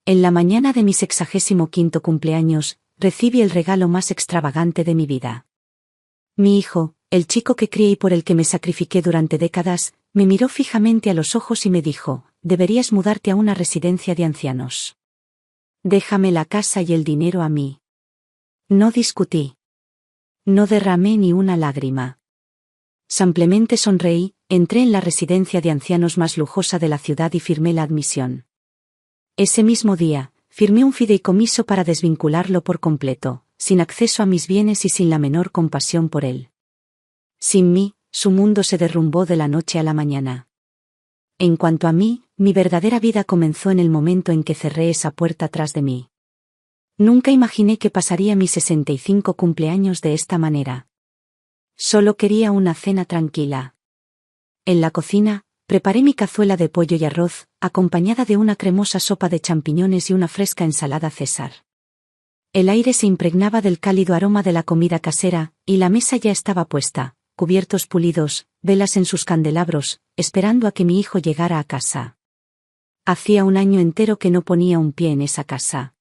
En la mañana de mi 65º cumpleaños, recibí el regalo más extravagante de mi vida. Mi hijo, el chico que crié y por el que me sacrifiqué durante décadas, me miró fijamente a los ojos y me dijo: deberías mudarte a una residencia de ancianos. Déjame la casa y el dinero a mí. No discutí. No derramé ni una lágrima. Simplemente sonreí, entré en la residencia de ancianos más lujosa de la ciudad y firmé la admisión. Ese mismo día, firmé un fideicomiso para desvincularlo por completo, sin acceso a mis bienes y sin la menor compasión por él. Sin mí, su mundo se derrumbó de la noche a la mañana. En cuanto a mí, mi verdadera vida comenzó en el momento en que cerré esa puerta tras de mí. Nunca imaginé que pasaría mis 65 cumpleaños de esta manera. Solo quería una cena tranquila. En la cocina, preparé mi cazuela de pollo y arroz, acompañada de una cremosa sopa de champiñones y una fresca ensalada César. El aire se impregnaba del cálido aroma de la comida casera, y la mesa ya estaba puesta, cubiertos pulidos, velas en sus candelabros, esperando a que mi hijo llegara a casa. Hacía un año entero que no ponía un pie en esa casa.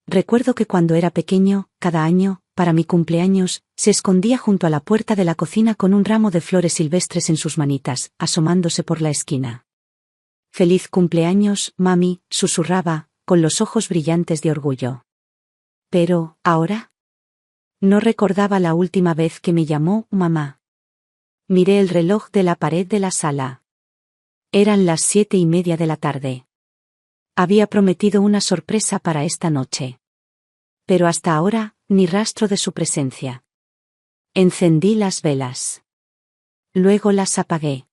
Recuerdo que cuando era pequeño, cada año, para mi cumpleaños, se escondía junto a la puerta de la cocina con un ramo de flores silvestres en sus manitas, asomándose por la esquina. «Feliz cumpleaños, mami», susurraba, con los ojos brillantes de orgullo. Pero, ¿ahora? No recordaba la última vez que me llamó mamá. Miré el reloj de la pared de la sala. Eran las 7:30 de la tarde. Había prometido una sorpresa para esta noche. Pero hasta ahora, ni rastro de su presencia. Encendí las velas. Luego las apagué.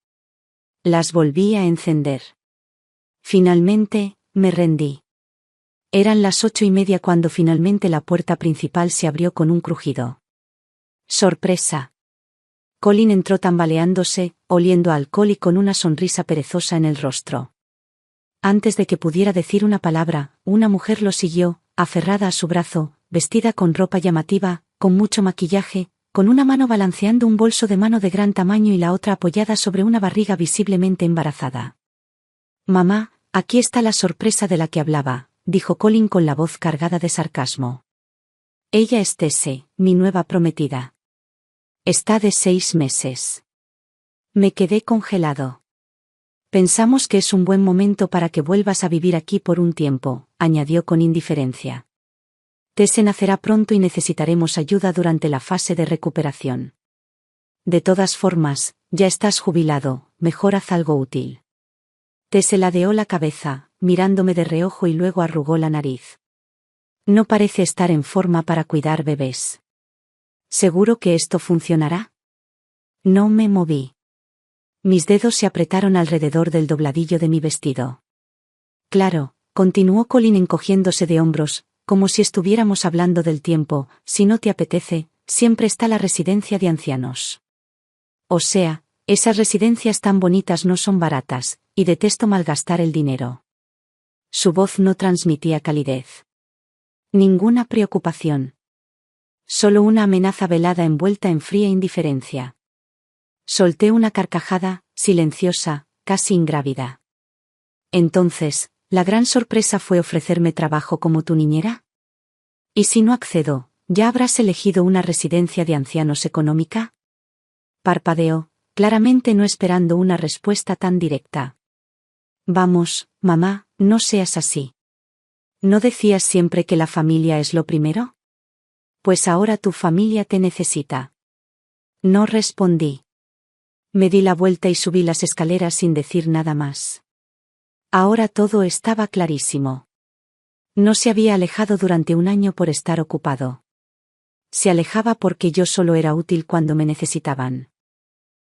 Las volví a encender. Finalmente, me rendí. Eran las 8:30 cuando finalmente la puerta principal se abrió con un crujido. ¡Sorpresa! Colin entró tambaleándose, oliendo a alcohol y con una sonrisa perezosa en el rostro. Antes de que pudiera decir una palabra, una mujer lo siguió, aferrada a su brazo, vestida con ropa llamativa, con mucho maquillaje, con una mano balanceando un bolso de mano de gran tamaño y la otra apoyada sobre una barriga visiblemente embarazada. «Mamá, aquí está la sorpresa de la que hablaba», dijo Colin con la voz cargada de sarcasmo. «Ella es Tesse, mi nueva prometida. Está de 6 meses». Me quedé congelado. «Pensamos que es un buen momento para que vuelvas a vivir aquí por un tiempo», añadió con indiferencia. «Tesse nacerá pronto y necesitaremos ayuda durante la fase de recuperación. De todas formas, ya estás jubilado, mejor haz algo útil». Tesse ladeó la cabeza, mirándome de reojo y luego arrugó la nariz. «No parece estar en forma para cuidar bebés. ¿Seguro que esto funcionará?» No me moví. Mis dedos se apretaron alrededor del dobladillo de mi vestido. «Claro», continuó Colin encogiéndose de hombros, como si estuviéramos hablando del tiempo, «si no te apetece, siempre está la residencia de ancianos. O sea, esas residencias tan bonitas no son baratas, y detesto malgastar el dinero». Su voz no transmitía calidez. Ninguna preocupación. Solo una amenaza velada envuelta en fría indiferencia. Solté una carcajada, silenciosa, casi ingrávida. «Entonces, ¿la gran sorpresa fue ofrecerme trabajo como tu niñera? ¿Y si no accedo, ya habrás elegido una residencia de ancianos económica?» Parpadeó, claramente no esperando una respuesta tan directa. «Vamos, mamá, no seas así. ¿No decías siempre que la familia es lo primero? Pues ahora tu familia te necesita». No respondí. Me di la vuelta y subí las escaleras sin decir nada más. Ahora todo estaba clarísimo. No se había alejado durante un año por estar ocupado. Se alejaba porque yo solo era útil cuando me necesitaban.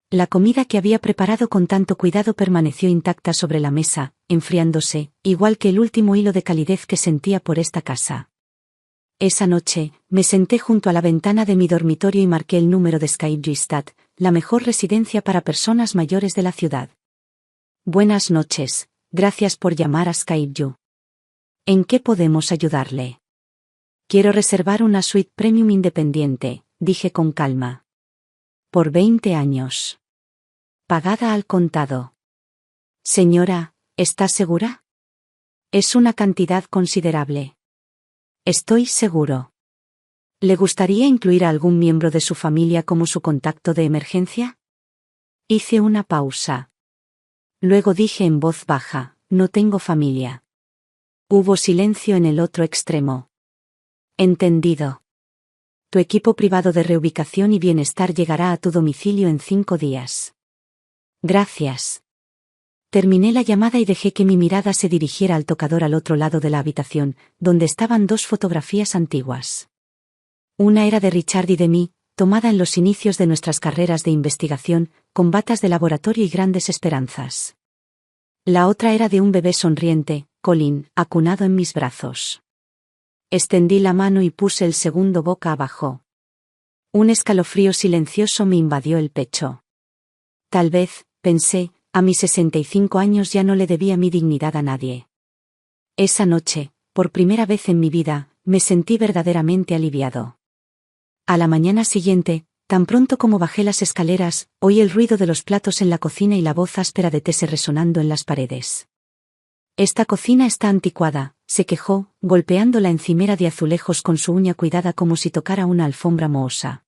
La comida que había preparado con tanto cuidado permaneció intacta sobre la mesa, enfriándose, igual que el último hilo de calidez que sentía por esta casa. Esa noche, me senté junto a la ventana de mi dormitorio y marqué el número de Skype-Stad, la mejor residencia para personas mayores de la ciudad. «Buenas noches, gracias por llamar a Skype. ¿En qué podemos ayudarle?» «Quiero reservar una suite premium independiente», dije con calma. «Por 20 años. Pagada al contado». «Señora, ¿está segura?» Es una cantidad considerable. Estoy seguro. ¿Le gustaría incluir a algún miembro de su familia como su contacto de emergencia? Hice una pausa. Luego dije en voz baja, no tengo familia. Hubo silencio en el otro extremo. Entendido. Tu equipo privado de reubicación y bienestar llegará a tu domicilio en 5 días. Gracias. Terminé la llamada y dejé que mi mirada se dirigiera al tocador al otro lado de la habitación, donde estaban 2 fotografías antiguas. Una era de Richard y de mí, tomada en los inicios de nuestras carreras de investigación, con batas de laboratorio y grandes esperanzas. La otra era de un bebé sonriente, Colin, acunado en mis brazos. Extendí la mano y puse el segundo boca abajo. Un escalofrío silencioso me invadió el pecho. Tal vez, pensé, a mis 65 años ya no le debía mi dignidad a nadie. Esa noche, por primera vez en mi vida, me sentí verdaderamente aliviado. A la mañana siguiente, tan pronto como bajé las escaleras, oí el ruido de los platos en la cocina y la voz áspera de Tese resonando en las paredes. Esta cocina está anticuada, se quejó, golpeando la encimera de azulejos con su uña cuidada como si tocara una alfombra mohosa.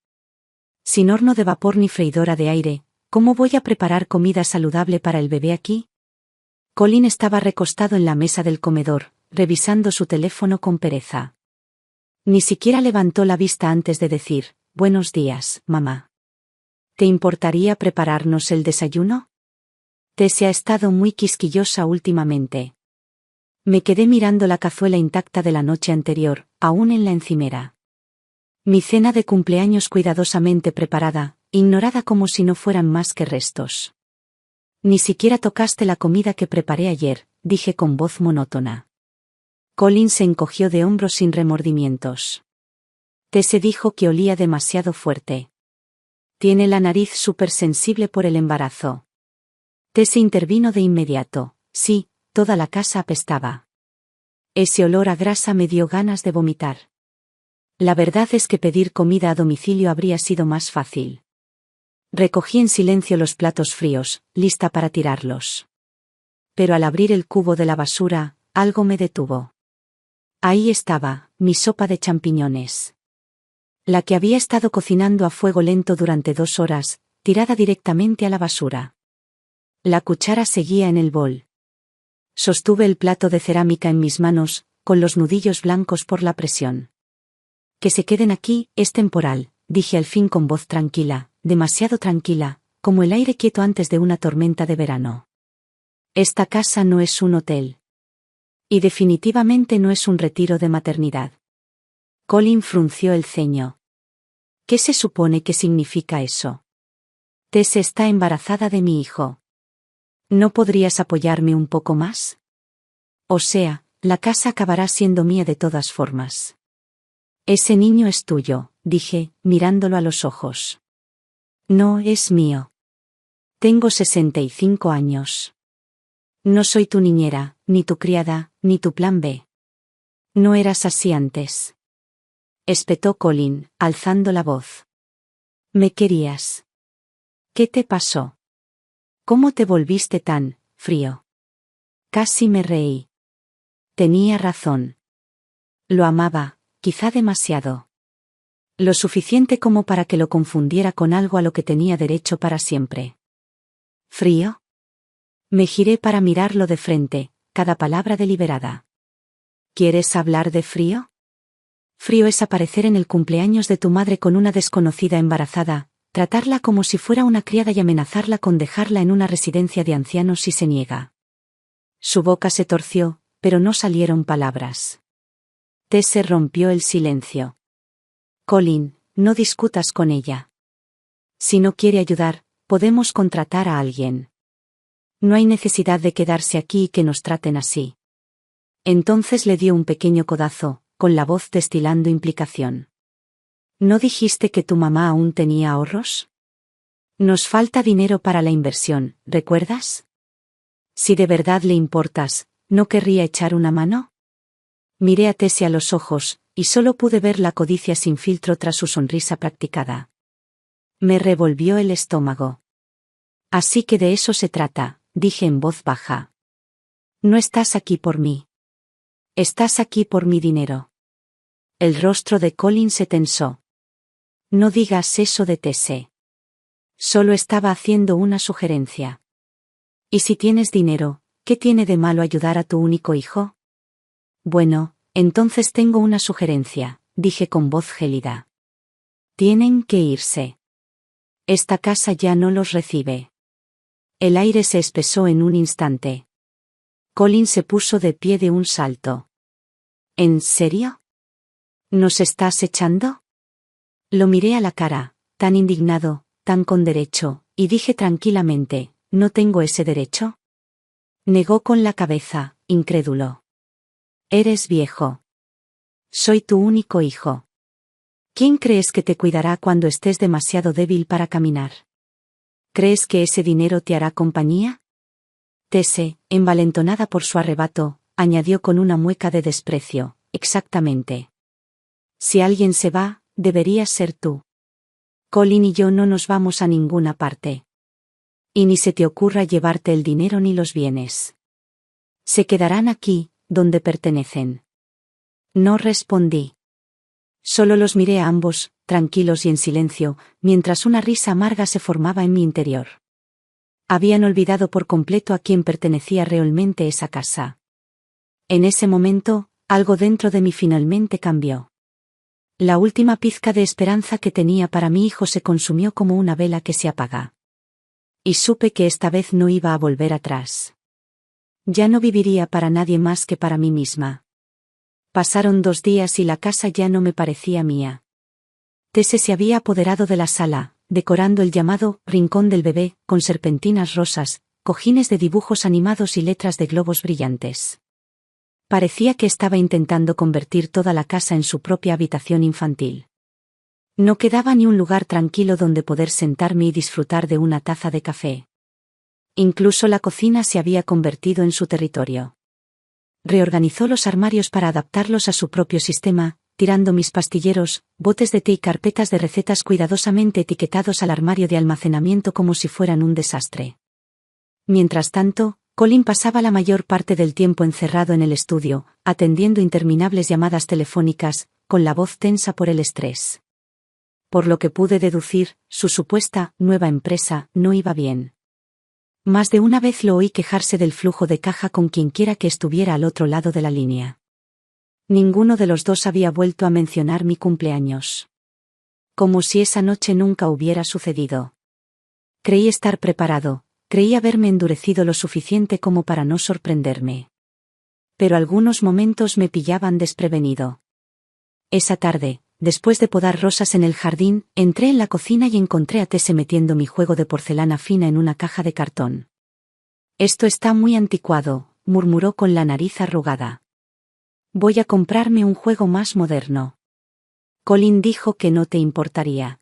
Sin horno de vapor ni freidora de aire, ¿cómo voy a preparar comida saludable para el bebé aquí? Colin estaba recostado en la mesa del comedor, revisando su teléfono con pereza. Ni siquiera levantó la vista antes de decir, «Buenos días, mamá. ¿Te importaría prepararnos el desayuno?» Tese ha estado muy quisquillosa últimamente. Me quedé mirando la cazuela intacta de la noche anterior, aún en la encimera. Mi cena de cumpleaños cuidadosamente preparada, ignorada como si no fueran más que restos. Ni siquiera tocaste la comida que preparé ayer, dije con voz monótona. Colin se encogió de hombros sin remordimientos. Tese dijo que olía demasiado fuerte. Tiene la nariz súper sensible por el embarazo. Tese intervino de inmediato. Sí, toda la casa apestaba. Ese olor a grasa me dio ganas de vomitar. La verdad es que pedir comida a domicilio habría sido más fácil. Recogí en silencio los platos fríos, lista para tirarlos. Pero al abrir el cubo de la basura, algo me detuvo. Ahí estaba, mi sopa de champiñones. La que había estado cocinando a fuego lento durante 2 horas, tirada directamente a la basura. La cuchara seguía en el bol. Sostuve el plato de cerámica en mis manos, con los nudillos blancos por la presión. Que se queden aquí, es temporal, dije al fin con voz tranquila, demasiado tranquila, como el aire quieto antes de una tormenta de verano. Esta casa no es un hotel. Y definitivamente no es un retiro de maternidad. Colin frunció el ceño. ¿Qué se supone que significa eso? Tese está embarazada de mi hijo. ¿No podrías apoyarme un poco más? O sea, la casa acabará siendo mía de todas formas. Ese niño es tuyo, dije, mirándolo a los ojos. No es mío. Tengo 65 años. No soy tu niñera, ni tu criada, ni tu plan B. No eras así antes. Espetó Colin, alzando la voz. Me querías. ¿Qué te pasó? ¿Cómo te volviste tan frío? Casi me reí. Tenía razón. Lo amaba, quizá demasiado. Lo suficiente como para que lo confundiera con algo a lo que tenía derecho para siempre. ¿Frío? Me giré para mirarlo de frente, cada palabra deliberada. ¿Quieres hablar de frío? Frío es aparecer en el cumpleaños de tu madre con una desconocida embarazada, tratarla como si fuera una criada y amenazarla con dejarla en una residencia de ancianos si se niega. Su boca se torció, pero no salieron palabras. Tese rompió el silencio. Colin, no discutas con ella. Si no quiere ayudar, podemos contratar a alguien. No hay necesidad de quedarse aquí y que nos traten así. Entonces le dio un pequeño codazo, con la voz destilando implicación. ¿No dijiste que tu mamá aún tenía ahorros? Nos falta dinero para la inversión, ¿recuerdas? Si de verdad le importas, ¿no querría echar una mano? Miré a Tese a los ojos, y solo pude ver la codicia sin filtro tras su sonrisa practicada. Me revolvió el estómago. Así que de eso se trata, dije en voz baja. No estás aquí por mí. Estás aquí por mi dinero. El rostro de Colin se tensó. No digas eso de Tese. Solo estaba haciendo una sugerencia. ¿Y si tienes dinero, qué tiene de malo ayudar a tu único hijo? Bueno, entonces tengo una sugerencia, dije con voz gélida. Tienen que irse. Esta casa ya no los recibe. El aire se espesó en un instante. Colin se puso de pie de un salto. ¿En serio? ¿Nos estás echando? Lo miré a la cara, tan indignado, tan con derecho, y dije tranquilamente, ¿no tengo ese derecho? Negó con la cabeza, incrédulo. Eres viejo. Soy tu único hijo. ¿Quién crees que te cuidará cuando estés demasiado débil para caminar? ¿Crees que ese dinero te hará compañía? Tese, envalentonada por su arrebato, añadió con una mueca de desprecio, exactamente. Si alguien se va, deberías ser tú. Colin y yo no nos vamos a ninguna parte. Y ni se te ocurra llevarte el dinero ni los bienes. Se quedarán aquí, donde pertenecen. No respondí. Solo los miré a ambos, tranquilos y en silencio, mientras una risa amarga se formaba en mi interior. Habían olvidado por completo a quién pertenecía realmente esa casa. En ese momento, algo dentro de mí finalmente cambió. La última pizca de esperanza que tenía para mi hijo se consumió como una vela que se apaga. Y supe que esta vez no iba a volver atrás. Ya no viviría para nadie más que para mí misma. Pasaron 2 días y la casa ya no me parecía mía. Tese se había apoderado de la sala, decorando el llamado rincón del bebé, con serpentinas rosas, cojines de dibujos animados y letras de globos brillantes. Parecía que estaba intentando convertir toda la casa en su propia habitación infantil. No quedaba ni un lugar tranquilo donde poder sentarme y disfrutar de una taza de café. Incluso la cocina se había convertido en su territorio. Reorganizó los armarios para adaptarlos a su propio sistema, tirando mis pastilleros, botes de té y carpetas de recetas cuidadosamente etiquetados al armario de almacenamiento como si fueran un desastre. Mientras tanto, Colin pasaba la mayor parte del tiempo encerrado en el estudio, atendiendo interminables llamadas telefónicas, con la voz tensa por el estrés. Por lo que pude deducir, su supuesta nueva empresa no iba bien. Más de una vez lo oí quejarse del flujo de caja con quienquiera que estuviera al otro lado de la línea. Ninguno de los dos había vuelto a mencionar mi cumpleaños. Como si esa noche nunca hubiera sucedido. Creí estar preparado, creí haberme endurecido lo suficiente como para no sorprenderme. Pero algunos momentos me pillaban desprevenido. Esa tarde, después de podar rosas en el jardín, entré en la cocina y encontré a Tese metiendo mi juego de porcelana fina en una caja de cartón. Esto está muy anticuado, murmuró con la nariz arrugada. Voy a comprarme un juego más moderno. Colin dijo que no te importaría.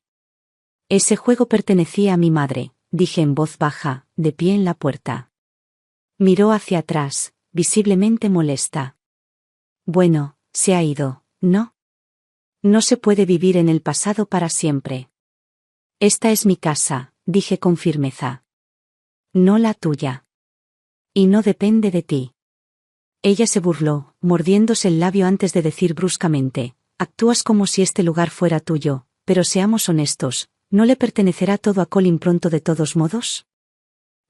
Ese juego pertenecía a mi madre, dije en voz baja, de pie en la puerta. Miró hacia atrás, visiblemente molesta. Bueno, se ha ido, ¿no? No se puede vivir en el pasado para siempre. Esta es mi casa, dije con firmeza. No la tuya. Y no depende de ti. Ella se burló, mordiéndose el labio antes de decir bruscamente, actúas como si este lugar fuera tuyo, pero seamos honestos, ¿no le pertenecerá todo a Colin pronto de todos modos?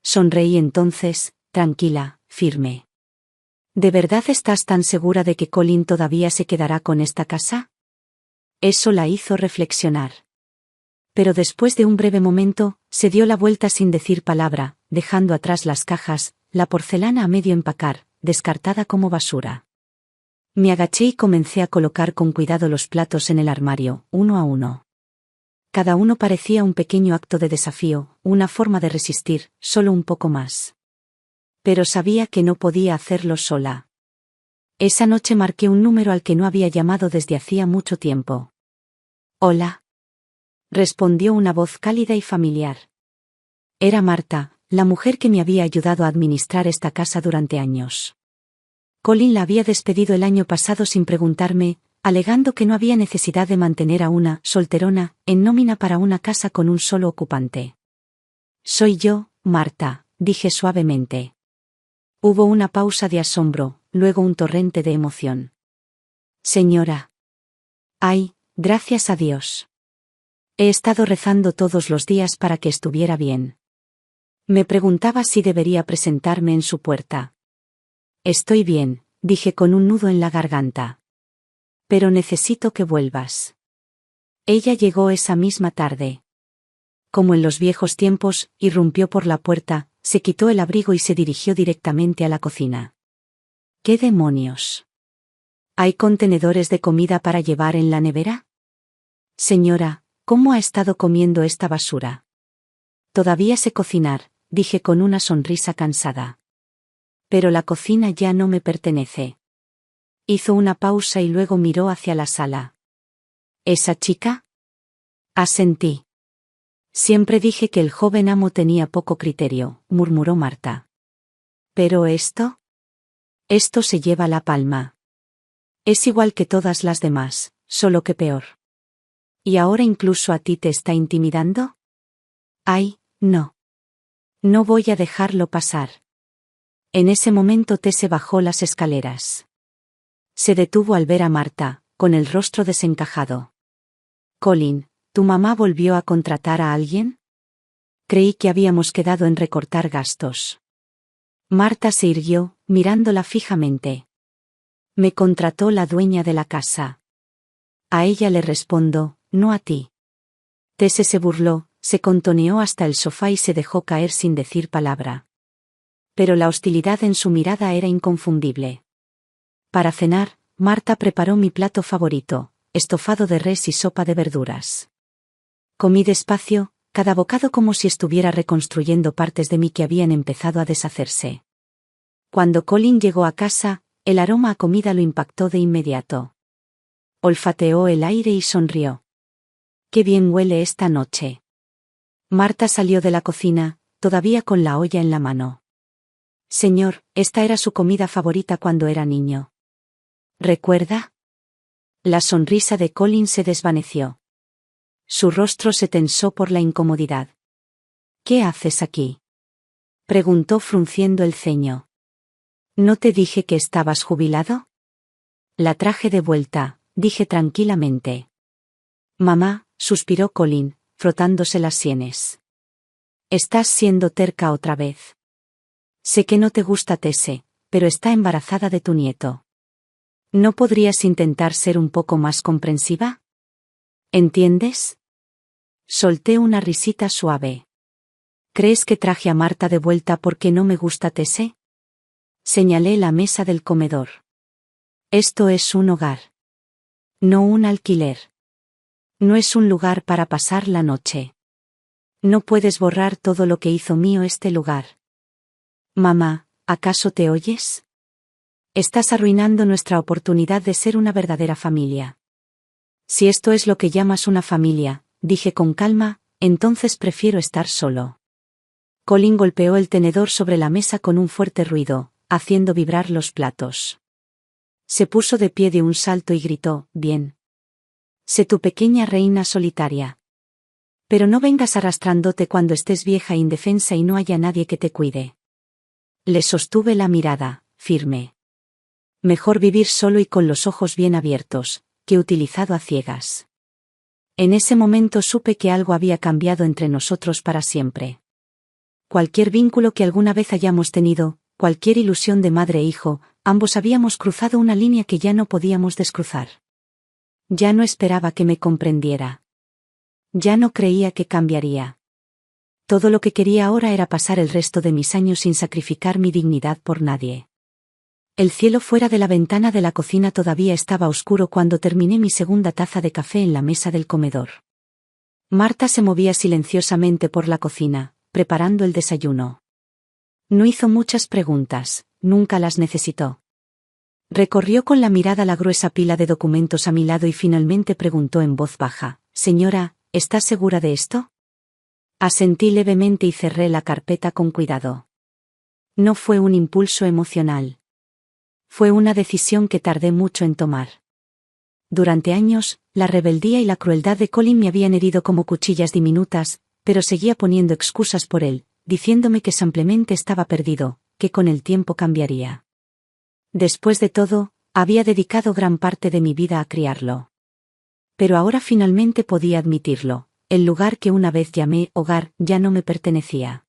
Sonreí entonces, tranquila, firme. ¿De verdad estás tan segura de que Colin todavía se quedará con esta casa? Eso la hizo reflexionar. Pero después de un breve momento, se dio la vuelta sin decir palabra, dejando atrás las cajas, la porcelana a medio empacar, descartada como basura. Me agaché y comencé a colocar con cuidado los platos en el armario, uno a uno. Cada uno parecía un pequeño acto de desafío, una forma de resistir, solo un poco más. Pero sabía que no podía hacerlo sola. Esa noche marqué un número al que no había llamado desde hacía mucho tiempo. «Hola», respondió una voz cálida y familiar. Era Marta, la mujer que me había ayudado a administrar esta casa durante años. Colin la había despedido el año pasado sin preguntarme, alegando que no había necesidad de mantener a una solterona en nómina para una casa con un solo ocupante. «Soy yo, Marta», dije suavemente. Hubo una pausa de asombro, luego un torrente de emoción. Señora. Ay, gracias a Dios. He estado rezando todos los días para que estuviera bien. Me preguntaba si debería presentarme en su puerta. Estoy bien, dije con un nudo en la garganta. Pero necesito que vuelvas. Ella llegó esa misma tarde. Como en los viejos tiempos, irrumpió por la puerta, se quitó el abrigo y se dirigió directamente a la cocina. ¿Qué demonios? ¿Hay contenedores de comida para llevar en la nevera? Señora, ¿cómo ha estado comiendo esta basura? Todavía sé cocinar, dije con una sonrisa cansada. Pero la cocina ya no me pertenece. Hizo una pausa y luego miró hacia la sala. ¿Esa chica? Asentí. Siempre dije que el joven amo tenía poco criterio, murmuró Marta. ¿Pero esto? Esto se lleva la palma. Es igual que todas las demás, solo que peor. ¿Y ahora incluso a ti te está intimidando? Ay, no. No voy a dejarlo pasar. En ese momento Tese bajó las escaleras. Se detuvo al ver a Marta, con el rostro desencajado. Colin, ¿tu mamá volvió a contratar a alguien? Creí que habíamos quedado en recortar gastos. Marta se irguió, mirándola fijamente. Me contrató la dueña de la casa. A ella le respondo, no a ti. Tese se burló, se contoneó hasta el sofá y se dejó caer sin decir palabra. Pero la hostilidad en su mirada era inconfundible. Para cenar, Marta preparó mi plato favorito, estofado de res y sopa de verduras. Comí despacio, cada bocado como si estuviera reconstruyendo partes de mí que habían empezado a deshacerse. Cuando Colin llegó a casa, el aroma a comida lo impactó de inmediato. Olfateó el aire y sonrió. «Qué bien huele esta noche». Marta salió de la cocina, todavía con la olla en la mano. «Señor, esta era su comida favorita cuando era niño. ¿Recuerda?» La sonrisa de Colin se desvaneció. Su rostro se tensó por la incomodidad. «¿Qué haces aquí?», preguntó frunciendo el ceño. «¿No te dije que estabas jubilado?» «La traje de vuelta», dije tranquilamente. «Mamá», suspiró Colin, frotándose las sienes. «Estás siendo terca otra vez. Sé que no te gusta Tese, pero está embarazada de tu nieto. ¿No podrías intentar ser un poco más comprensiva? ¿Entiendes?» Solté una risita suave. «¿Crees que traje a Marta de vuelta porque no me gusta Tese?» Señalé la mesa del comedor. «Esto es un hogar. No un alquiler. No es un lugar para pasar la noche. No puedes borrar todo lo que hizo mío este lugar». «Mamá, ¿acaso te oyes? Estás arruinando nuestra oportunidad de ser una verdadera familia». «Si esto es lo que llamas una familia», dije con calma, «entonces prefiero estar solo». Colin golpeó el tenedor sobre la mesa con un fuerte ruido, haciendo vibrar los platos. Se puso de pie de un salto y gritó, «Bien. Sé tu pequeña reina solitaria. Pero no vengas arrastrándote cuando estés vieja e indefensa y no haya nadie que te cuide». Le sostuve la mirada, firme. Mejor vivir solo y con los ojos bien abiertos, que utilizado a ciegas. En ese momento supe que algo había cambiado entre nosotros para siempre. Cualquier vínculo que alguna vez hayamos tenido, cualquier ilusión de madre e hijo, ambos habíamos cruzado una línea que ya no podíamos descruzar. Ya no esperaba que me comprendiera. Ya no creía que cambiaría. Todo lo que quería ahora era pasar el resto de mis años sin sacrificar mi dignidad por nadie. El cielo fuera de la ventana de la cocina todavía estaba oscuro cuando terminé mi segunda taza de café en la mesa del comedor. Marta se movía silenciosamente por la cocina, preparando el desayuno. No hizo muchas preguntas, nunca las necesitó. Recorrió con la mirada la gruesa pila de documentos a mi lado y finalmente preguntó en voz baja, «Señora, ¿estás segura de esto?» Asentí levemente y cerré la carpeta con cuidado. No fue un impulso emocional. Fue una decisión que tardé mucho en tomar. Durante años, la rebeldía y la crueldad de Colin me habían herido como cuchillas diminutas, pero seguía poniendo excusas por él, diciéndome que simplemente estaba perdido, que con el tiempo cambiaría. Después de todo, había dedicado gran parte de mi vida a criarlo. Pero ahora finalmente podía admitirlo, el lugar que una vez llamé hogar ya no me pertenecía.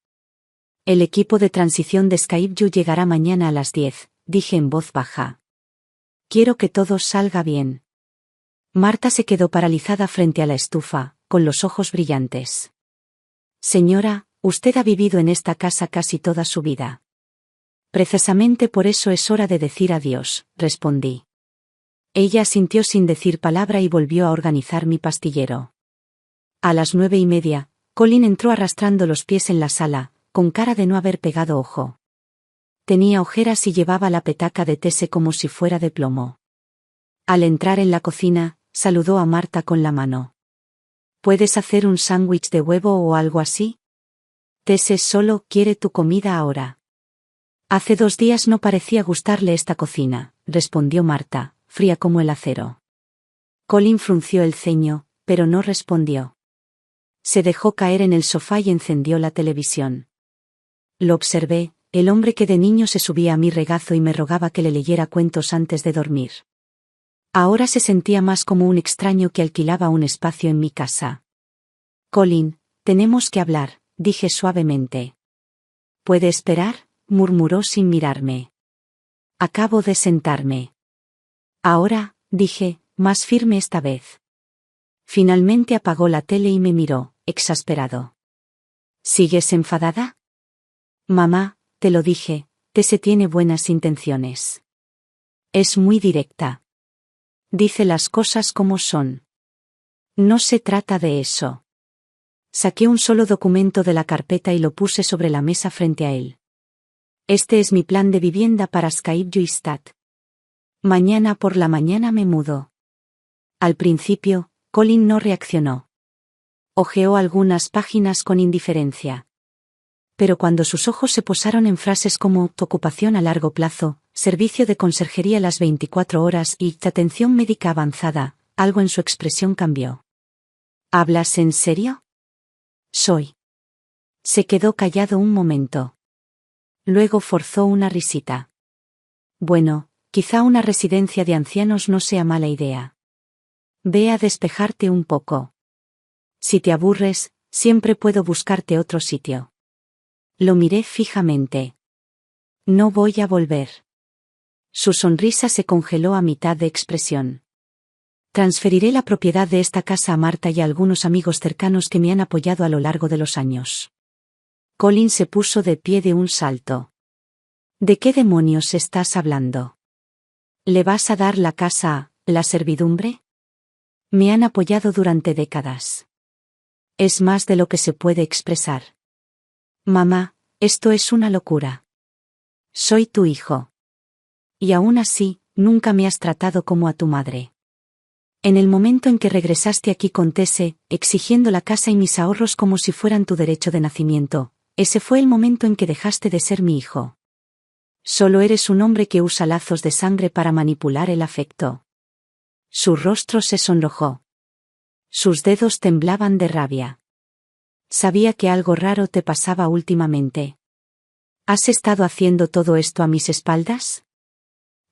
El equipo de transición de Skyview llegará mañana a las 10, dije en voz baja. Quiero que todo salga bien. Marta se quedó paralizada frente a la estufa, con los ojos brillantes. Señora, usted ha vivido en esta casa casi toda su vida. Precisamente por eso es hora de decir adiós, respondí. Ella asintió sin decir palabra y volvió a organizar mi pastillero. A las 9:30, Colin entró arrastrando los pies en la sala, con cara de no haber pegado ojo. Tenía ojeras y llevaba la petaca de Tese como si fuera de plomo. Al entrar en la cocina, saludó a Marta con la mano. ¿Puedes hacer un sándwich de huevo o algo así? Tese solo quiere tu comida ahora. Hace 2 días no parecía gustarle esta cocina, respondió Marta, fría como el acero. Colin frunció el ceño, pero no respondió. Se dejó caer en el sofá y encendió la televisión. Lo observé, el hombre que de niño se subía a mi regazo y me rogaba que le leyera cuentos antes de dormir. Ahora se sentía más como un extraño que alquilaba un espacio en mi casa. Colin, tenemos que hablar, dije suavemente. ¿Puede esperar?, murmuró sin mirarme. Acabo de sentarme. Ahora, dije, más firme esta vez. Finalmente apagó la tele y me miró, exasperado. ¿Sigues enfadada? Mamá, te lo dije, Tese tiene buenas intenciones. Es muy directa. Dice las cosas como son. No se trata de eso. Saqué un solo documento de la carpeta y lo puse sobre la mesa frente a él. Este es mi plan de vivienda para Skyview Stat. Mañana por la mañana me mudo. Al principio, Colin no reaccionó. Hojeó algunas páginas con indiferencia. Pero cuando sus ojos se posaron en frases como tu ocupación a largo plazo, servicio de conserjería las 24 horas y atención médica avanzada, algo en su expresión cambió. ¿Hablas en serio? Soy. Se quedó callado un momento. Luego forzó una risita. Bueno, quizá una residencia de ancianos no sea mala idea. Ve a despejarte un poco. Si te aburres, siempre puedo buscarte otro sitio. Lo miré fijamente. No voy a volver. Su sonrisa se congeló a mitad de expresión. Transferiré la propiedad de esta casa a Marta y a algunos amigos cercanos que me han apoyado a lo largo de los años. Colin se puso de pie de un salto. ¿De qué demonios estás hablando? ¿Le vas a dar la casa a la servidumbre? Me han apoyado durante décadas. Es más de lo que se puede expresar. Mamá, esto es una locura. Soy tu hijo. Y aún así, nunca me has tratado como a tu madre. En el momento en que regresaste aquí con Tese, exigiendo la casa y mis ahorros como si fueran tu derecho de nacimiento, ese fue el momento en que dejaste de ser mi hijo. Solo eres un hombre que usa lazos de sangre para manipular el afecto. Su rostro se sonrojó. Sus dedos temblaban de rabia. Sabía que algo raro te pasaba últimamente. ¿Has estado haciendo todo esto a mis espaldas?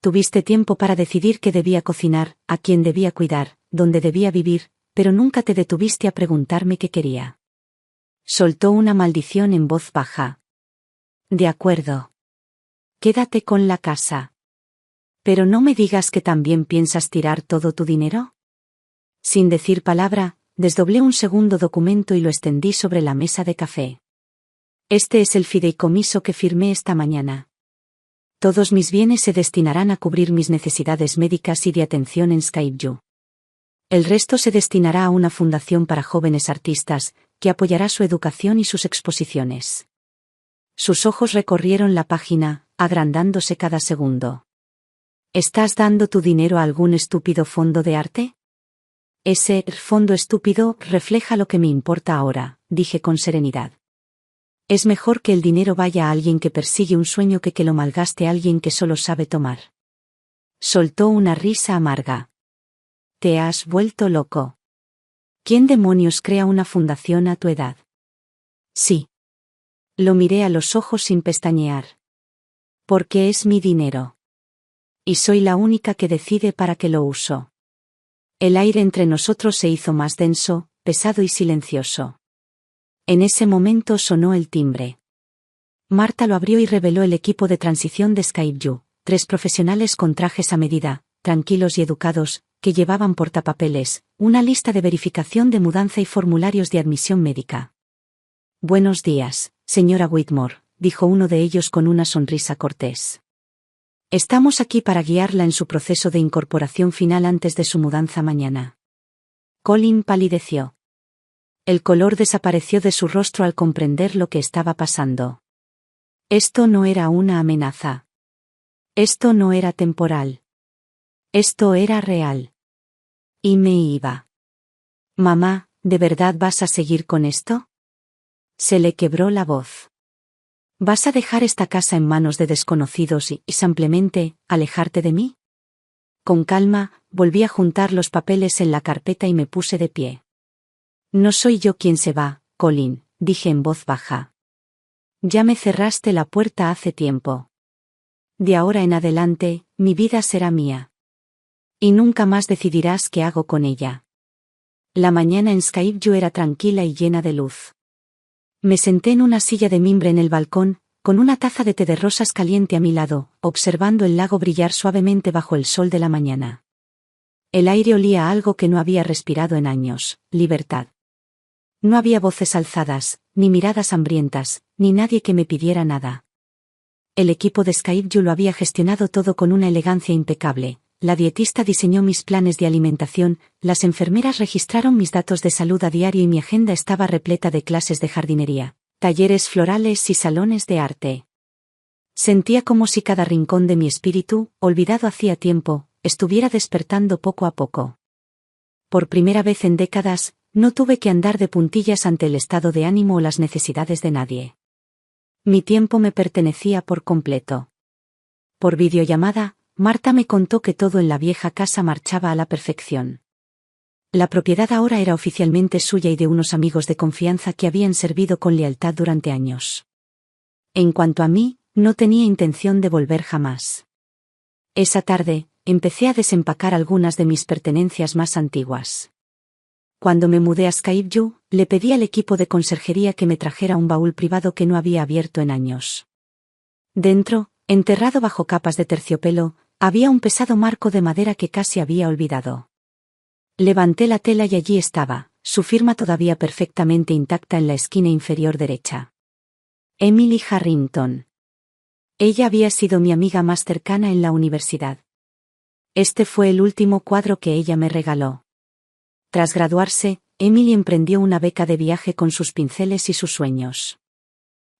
Tuviste tiempo para decidir qué debía cocinar, a quién debía cuidar, dónde debía vivir, pero nunca te detuviste a preguntarme qué quería. Soltó una maldición en voz baja. De acuerdo. Quédate con la casa. Pero no me digas que también piensas tirar todo tu dinero. Sin decir palabra, desdoblé un segundo documento y lo extendí sobre la mesa de café. Este es el fideicomiso que firmé esta mañana. Todos mis bienes se destinarán a cubrir mis necesidades médicas y de atención en Skyview. El resto se destinará a una fundación para jóvenes artistas, que apoyará su educación y sus exposiciones. Sus ojos recorrieron la página, agrandándose cada segundo. ¿Estás dando tu dinero a algún estúpido fondo de arte? Ese fondo estúpido refleja lo que me importa ahora, dije con serenidad. Es mejor que el dinero vaya a alguien que persigue un sueño que lo malgaste a alguien que solo sabe tomar. Soltó una risa amarga. Te has vuelto loco. ¿Quién demonios crea una fundación a tu edad? Sí. Lo miré a los ojos sin pestañear. Porque es mi dinero. Y soy la única que decide para qué lo uso. El aire entre nosotros se hizo más denso, pesado y silencioso. En ese momento sonó el timbre. Marta lo abrió y reveló el equipo de transición de SkypeU, 3 profesionales con trajes a medida, tranquilos y educados, que llevaban portapapeles, una lista de verificación de mudanza y formularios de admisión médica. Buenos días, señora Whitmore, dijo uno de ellos con una sonrisa cortés. Estamos aquí para guiarla en su proceso de incorporación final antes de su mudanza mañana. Colin palideció. El color desapareció de su rostro al comprender lo que estaba pasando. Esto no era una amenaza. Esto no era temporal. Esto era real. Y me iba. Mamá, ¿de verdad vas a seguir con esto? Se le quebró la voz. ¿Vas a dejar esta casa en manos de desconocidos y simplemente alejarte de mí? Con calma, volví a juntar los papeles en la carpeta y me puse de pie. No soy yo quien se va, Colin, dije en voz baja. Ya me cerraste la puerta hace tiempo. De ahora en adelante, mi vida será mía. Y nunca más decidirás qué hago con ella. La mañana en SkypeU era tranquila y llena de luz. Me senté en una silla de mimbre en el balcón, con una taza de té de rosas caliente a mi lado, observando el lago brillar suavemente bajo el sol de la mañana. El aire olía a algo que no había respirado en años: libertad. No había voces alzadas, ni miradas hambrientas, ni nadie que me pidiera nada. El equipo de SkypeU lo había gestionado todo con una elegancia impecable. La dietista diseñó mis planes de alimentación, las enfermeras registraron mis datos de salud a diario y mi agenda estaba repleta de clases de jardinería, talleres florales y salones de arte. Sentía como si cada rincón de mi espíritu, olvidado hacía tiempo, estuviera despertando poco a poco. Por primera vez en décadas, no tuve que andar de puntillas ante el estado de ánimo o las necesidades de nadie. Mi tiempo me pertenecía por completo. Por videollamada, Marta me contó que todo en la vieja casa marchaba a la perfección. La propiedad ahora era oficialmente suya y de unos amigos de confianza que habían servido con lealtad durante años. En cuanto a mí, no tenía intención de volver jamás. Esa tarde, empecé a desempacar algunas de mis pertenencias más antiguas. Cuando me mudé a SkypeU, le pedí al equipo de conserjería que me trajera un baúl privado que no había abierto en años. Dentro, enterrado bajo capas de terciopelo, había un pesado marco de madera que casi había olvidado. Levanté la tela y allí estaba, su firma todavía perfectamente intacta en la esquina inferior derecha. Emily Harrington. Ella había sido mi amiga más cercana en la universidad. Este fue el último cuadro que ella me regaló. Tras graduarse, Emily emprendió una beca de viaje con sus pinceles y sus sueños.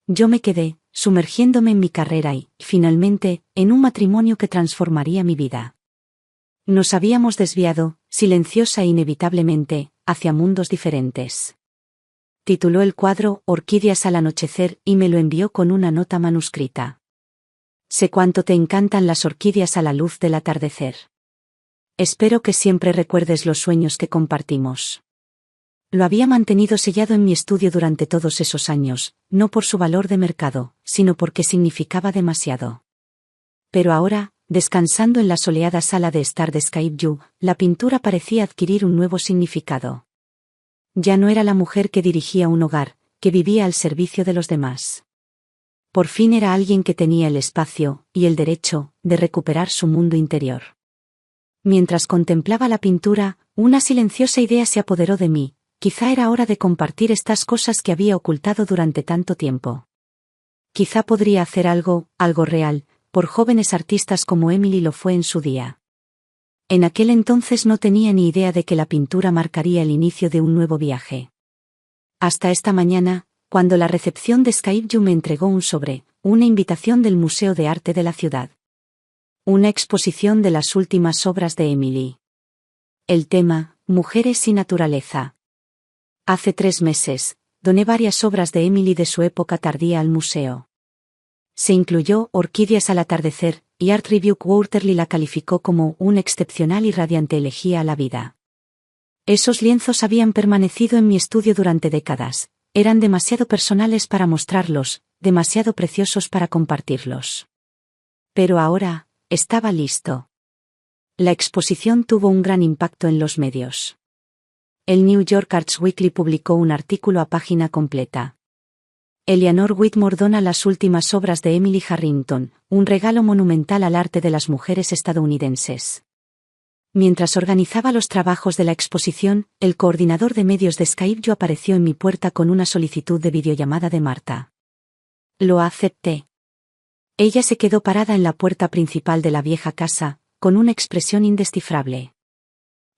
Yo me quedé, sumergiéndome en mi carrera y, finalmente, en un matrimonio que transformaría mi vida. Nos habíamos desviado, silenciosa e inevitablemente, hacia mundos diferentes. Tituló el cuadro Orquídeas al anochecer y me lo envió con una nota manuscrita. Sé cuánto te encantan las orquídeas a la luz del atardecer. Espero que siempre recuerdes los sueños que compartimos. Lo había mantenido sellado en mi estudio durante todos esos años, no por su valor de mercado, sino porque significaba demasiado. Pero ahora, descansando en la soleada sala de estar de SkypeU, la pintura parecía adquirir un nuevo significado. Ya no era la mujer que dirigía un hogar, que vivía al servicio de los demás. Por fin era alguien que tenía el espacio, y el derecho, de recuperar su mundo interior. Mientras contemplaba la pintura, una silenciosa idea se apoderó de mí: quizá era hora de compartir estas cosas que había ocultado durante tanto tiempo. Quizá podría hacer algo real, por jóvenes artistas como Emily lo fue en su día. En aquel entonces no tenía ni idea de que la pintura marcaría el inicio de un nuevo viaje. Hasta esta mañana, cuando la recepción de SkypeU me entregó un sobre, una invitación del Museo de Arte de la ciudad. Una exposición de las últimas obras de Emily. El tema: Mujeres y naturaleza. Hace 3 meses, doné varias obras de Emily de su época tardía al museo. Se incluyó Orquídeas al atardecer, y Art Review Quarterly la calificó como una excepcional y radiante elegía a la vida. Esos lienzos habían permanecido en mi estudio durante décadas, eran demasiado personales para mostrarlos, demasiado preciosos para compartirlos. Pero ahora, estaba listo. La exposición tuvo un gran impacto en los medios. El New York Arts Weekly publicó un artículo a página completa. Eleanor Whitmore dona las últimas obras de Emily Harrington, un regalo monumental al arte de las mujeres estadounidenses. Mientras organizaba los trabajos de la exposición, el coordinador de medios de Skype apareció en mi puerta con una solicitud de videollamada de Marta. Lo acepté. Ella se quedó parada en la puerta principal de la vieja casa, con una expresión indescifrable.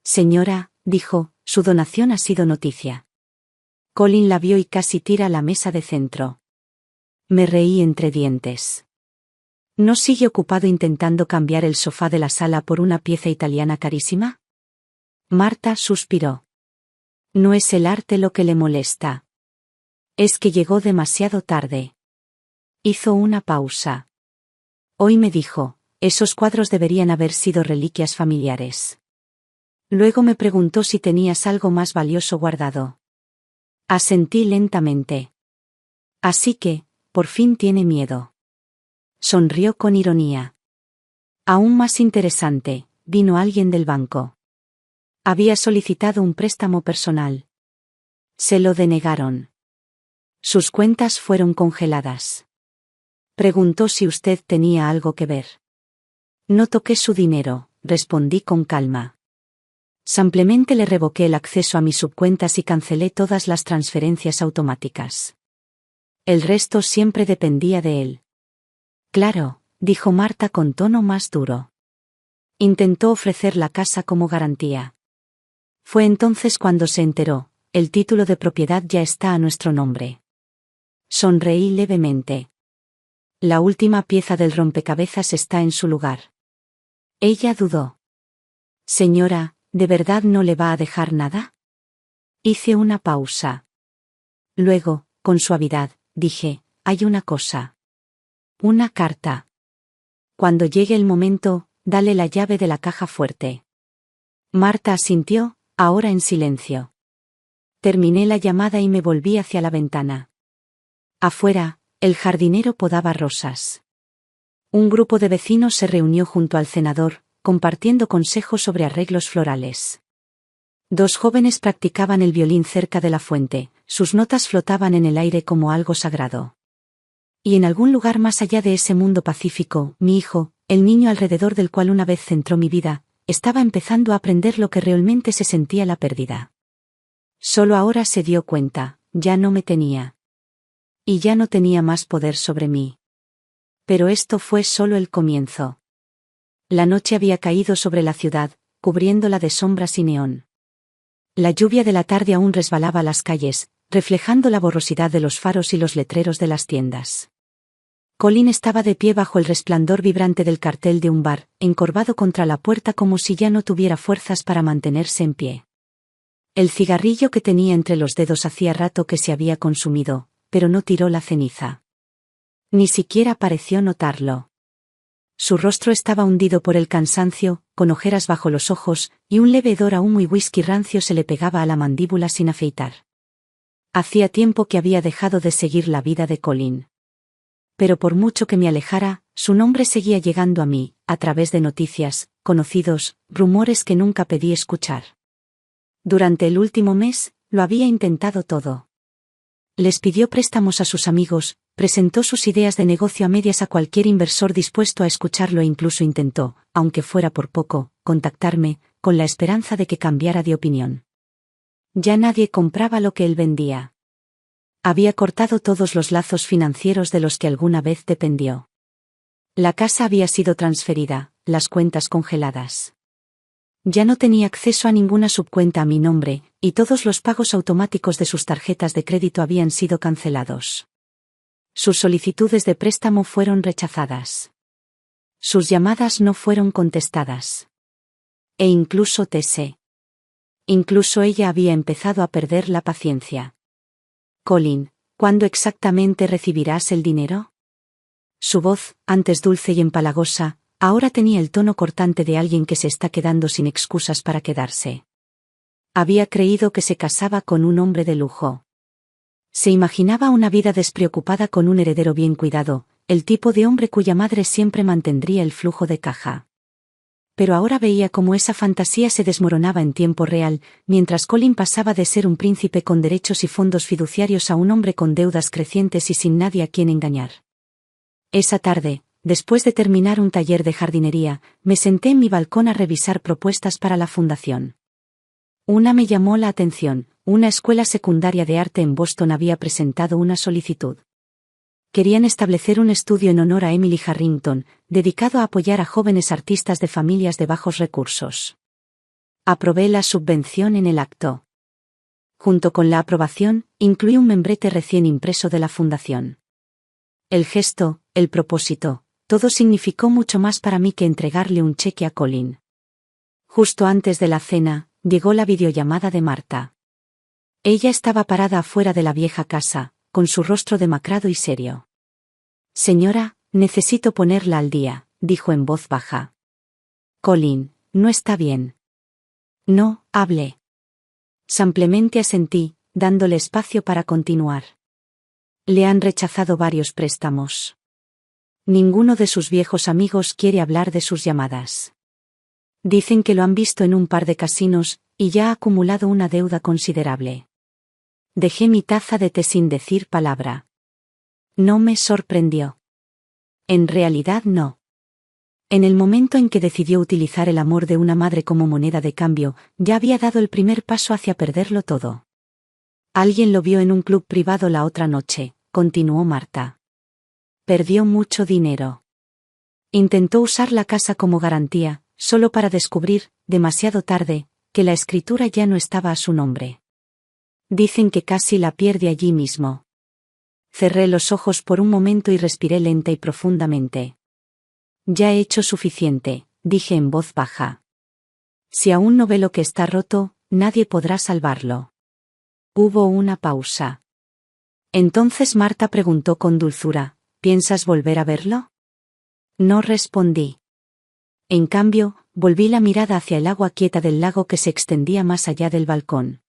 Señora, dijo, su donación ha sido noticia. Colin la vio y casi tira la mesa de centro. Me reí entre dientes. ¿No sigue ocupado intentando cambiar el sofá de la sala por una pieza italiana carísima? Marta suspiró. No es el arte lo que le molesta. Es que llegó demasiado tarde. Hizo una pausa. Hoy me dijo, esos cuadros deberían haber sido reliquias familiares. Luego me preguntó si tenías algo más valioso guardado. Asentí lentamente. Así que, por fin tiene miedo. Sonrió con ironía. Aún más interesante, vino alguien del banco. Había solicitado un préstamo personal. Se lo denegaron. Sus cuentas fueron congeladas. Preguntó si usted tenía algo que ver. No toqué su dinero, respondí con calma. Simplemente le revoqué el acceso a mis subcuentas y cancelé todas las transferencias automáticas. El resto siempre dependía de él. Claro, dijo Marta con tono más duro. Intentó ofrecer la casa como garantía. Fue entonces cuando se enteró, el título de propiedad ya está a nuestro nombre. Sonreí levemente. La última pieza del rompecabezas está en su lugar. Ella dudó. Señora, ¿de verdad no le va a dejar nada? Hice una pausa. Luego, con suavidad, dije, hay una cosa. Una carta. Cuando llegue el momento, dale la llave de la caja fuerte. Marta asintió, ahora en silencio. Terminé la llamada y me volví hacia la ventana. Afuera, el jardinero podaba rosas. Un grupo de vecinos se reunió junto al cenador, compartiendo consejos sobre arreglos florales. Dos jóvenes practicaban el violín cerca de la fuente, sus notas flotaban en el aire como algo sagrado. Y en algún lugar más allá de ese mundo pacífico, mi hijo, el niño alrededor del cual una vez centró mi vida, estaba empezando a aprender lo que realmente se sentía la pérdida. Solo ahora se dio cuenta, ya no me tenía. Y ya no tenía más poder sobre mí. Pero esto fue solo el comienzo. La noche había caído sobre la ciudad, cubriéndola de sombras y neón. La lluvia de la tarde aún resbalaba las calles, reflejando la borrosidad de los faros y los letreros de las tiendas. Colin estaba de pie bajo el resplandor vibrante del cartel de un bar, encorvado contra la puerta como si ya no tuviera fuerzas para mantenerse en pie. El cigarrillo que tenía entre los dedos hacía rato que se había consumido, pero no tiró la ceniza. Ni siquiera pareció notarlo. Su rostro estaba hundido por el cansancio, con ojeras bajo los ojos, y un leve hedor a humo y whisky rancio se le pegaba a la mandíbula sin afeitar. Hacía tiempo que había dejado de seguir la vida de Colin. Pero por mucho que me alejara, su nombre seguía llegando a mí, a través de noticias, conocidos, rumores que nunca pedí escuchar. Durante el último mes, lo había intentado todo. Les pidió préstamos a sus amigos, presentó sus ideas de negocio a medias a cualquier inversor dispuesto a escucharlo e incluso intentó, aunque fuera por poco, contactarme, con la esperanza de que cambiara de opinión. Ya nadie compraba lo que él vendía. Había cortado todos los lazos financieros de los que alguna vez dependió. La casa había sido transferida, las cuentas congeladas. Ya no tenía acceso a ninguna subcuenta a mi nombre, y todos los pagos automáticos de sus tarjetas de crédito habían sido cancelados. Sus solicitudes de préstamo fueron rechazadas. Sus llamadas no fueron contestadas. E incluso Tese. Incluso ella había empezado a perder la paciencia. Colin, ¿cuándo exactamente recibirás el dinero? Su voz, antes dulce y empalagosa, ahora tenía el tono cortante de alguien que se está quedando sin excusas para quedarse. Había creído que se casaba con un hombre de lujo. Se imaginaba una vida despreocupada con un heredero bien cuidado, el tipo de hombre cuya madre siempre mantendría el flujo de caja. Pero ahora veía cómo esa fantasía se desmoronaba en tiempo real, mientras Colin pasaba de ser un príncipe con derechos y fondos fiduciarios a un hombre con deudas crecientes y sin nadie a quien engañar. Esa tarde, después de terminar un taller de jardinería, me senté en mi balcón a revisar propuestas para la fundación. Una me llamó la atención: una escuela secundaria de arte en Boston había presentado una solicitud. Querían establecer un estudio en honor a Emily Harrington, dedicado a apoyar a jóvenes artistas de familias de bajos recursos. Aprobé la subvención en el acto. Junto con la aprobación, incluí un membrete recién impreso de la fundación. El gesto, el propósito, todo significó mucho más para mí que entregarle un cheque a Colin. Justo antes de la cena, llegó la videollamada de Marta. Ella estaba parada afuera de la vieja casa, con su rostro demacrado y serio. Señora, necesito ponerla al día, dijo en voz baja. Colin, no está bien. No, hable. Simplemente asentí, dándole espacio para continuar. Le han rechazado varios préstamos. Ninguno de sus viejos amigos quiere hablar de sus llamadas. Dicen que lo han visto en un par de casinos, y ya ha acumulado una deuda considerable. Dejé mi taza de té sin decir palabra. No me sorprendió. En realidad no. En el momento en que decidió utilizar el amor de una madre como moneda de cambio, ya había dado el primer paso hacia perderlo todo. Alguien lo vio en un club privado la otra noche, continuó Marta. Perdió mucho dinero. Intentó usar la casa como garantía, solo para descubrir, demasiado tarde, que la escritura ya no estaba a su nombre. Dicen que casi la pierde allí mismo. Cerré los ojos por un momento y respiré lenta y profundamente. Ya he hecho suficiente, dije en voz baja. Si aún no ve lo que está roto, nadie podrá salvarlo. Hubo una pausa. Entonces Marta preguntó con dulzura: ¿piensas volver a verlo? No respondí. En cambio, volví la mirada hacia el agua quieta del lago que se extendía más allá del balcón.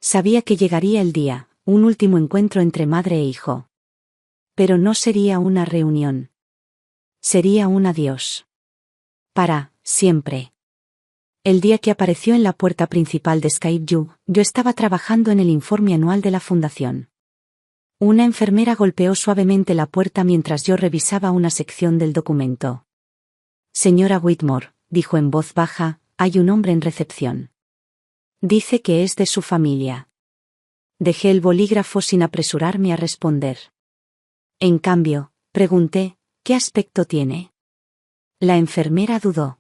Sabía que llegaría el día, un último encuentro entre madre e hijo. Pero no sería una reunión. Sería un adiós. Para siempre. El día que apareció en la puerta principal de Skyview, yo estaba trabajando en el informe anual de la fundación. Una enfermera golpeó suavemente la puerta mientras yo revisaba una sección del documento. Señora Whitmore, dijo en voz baja, hay un hombre en recepción. Dice que es de su familia. Dejé el bolígrafo sin apresurarme a responder. En cambio, pregunté, ¿qué aspecto tiene? La enfermera dudó.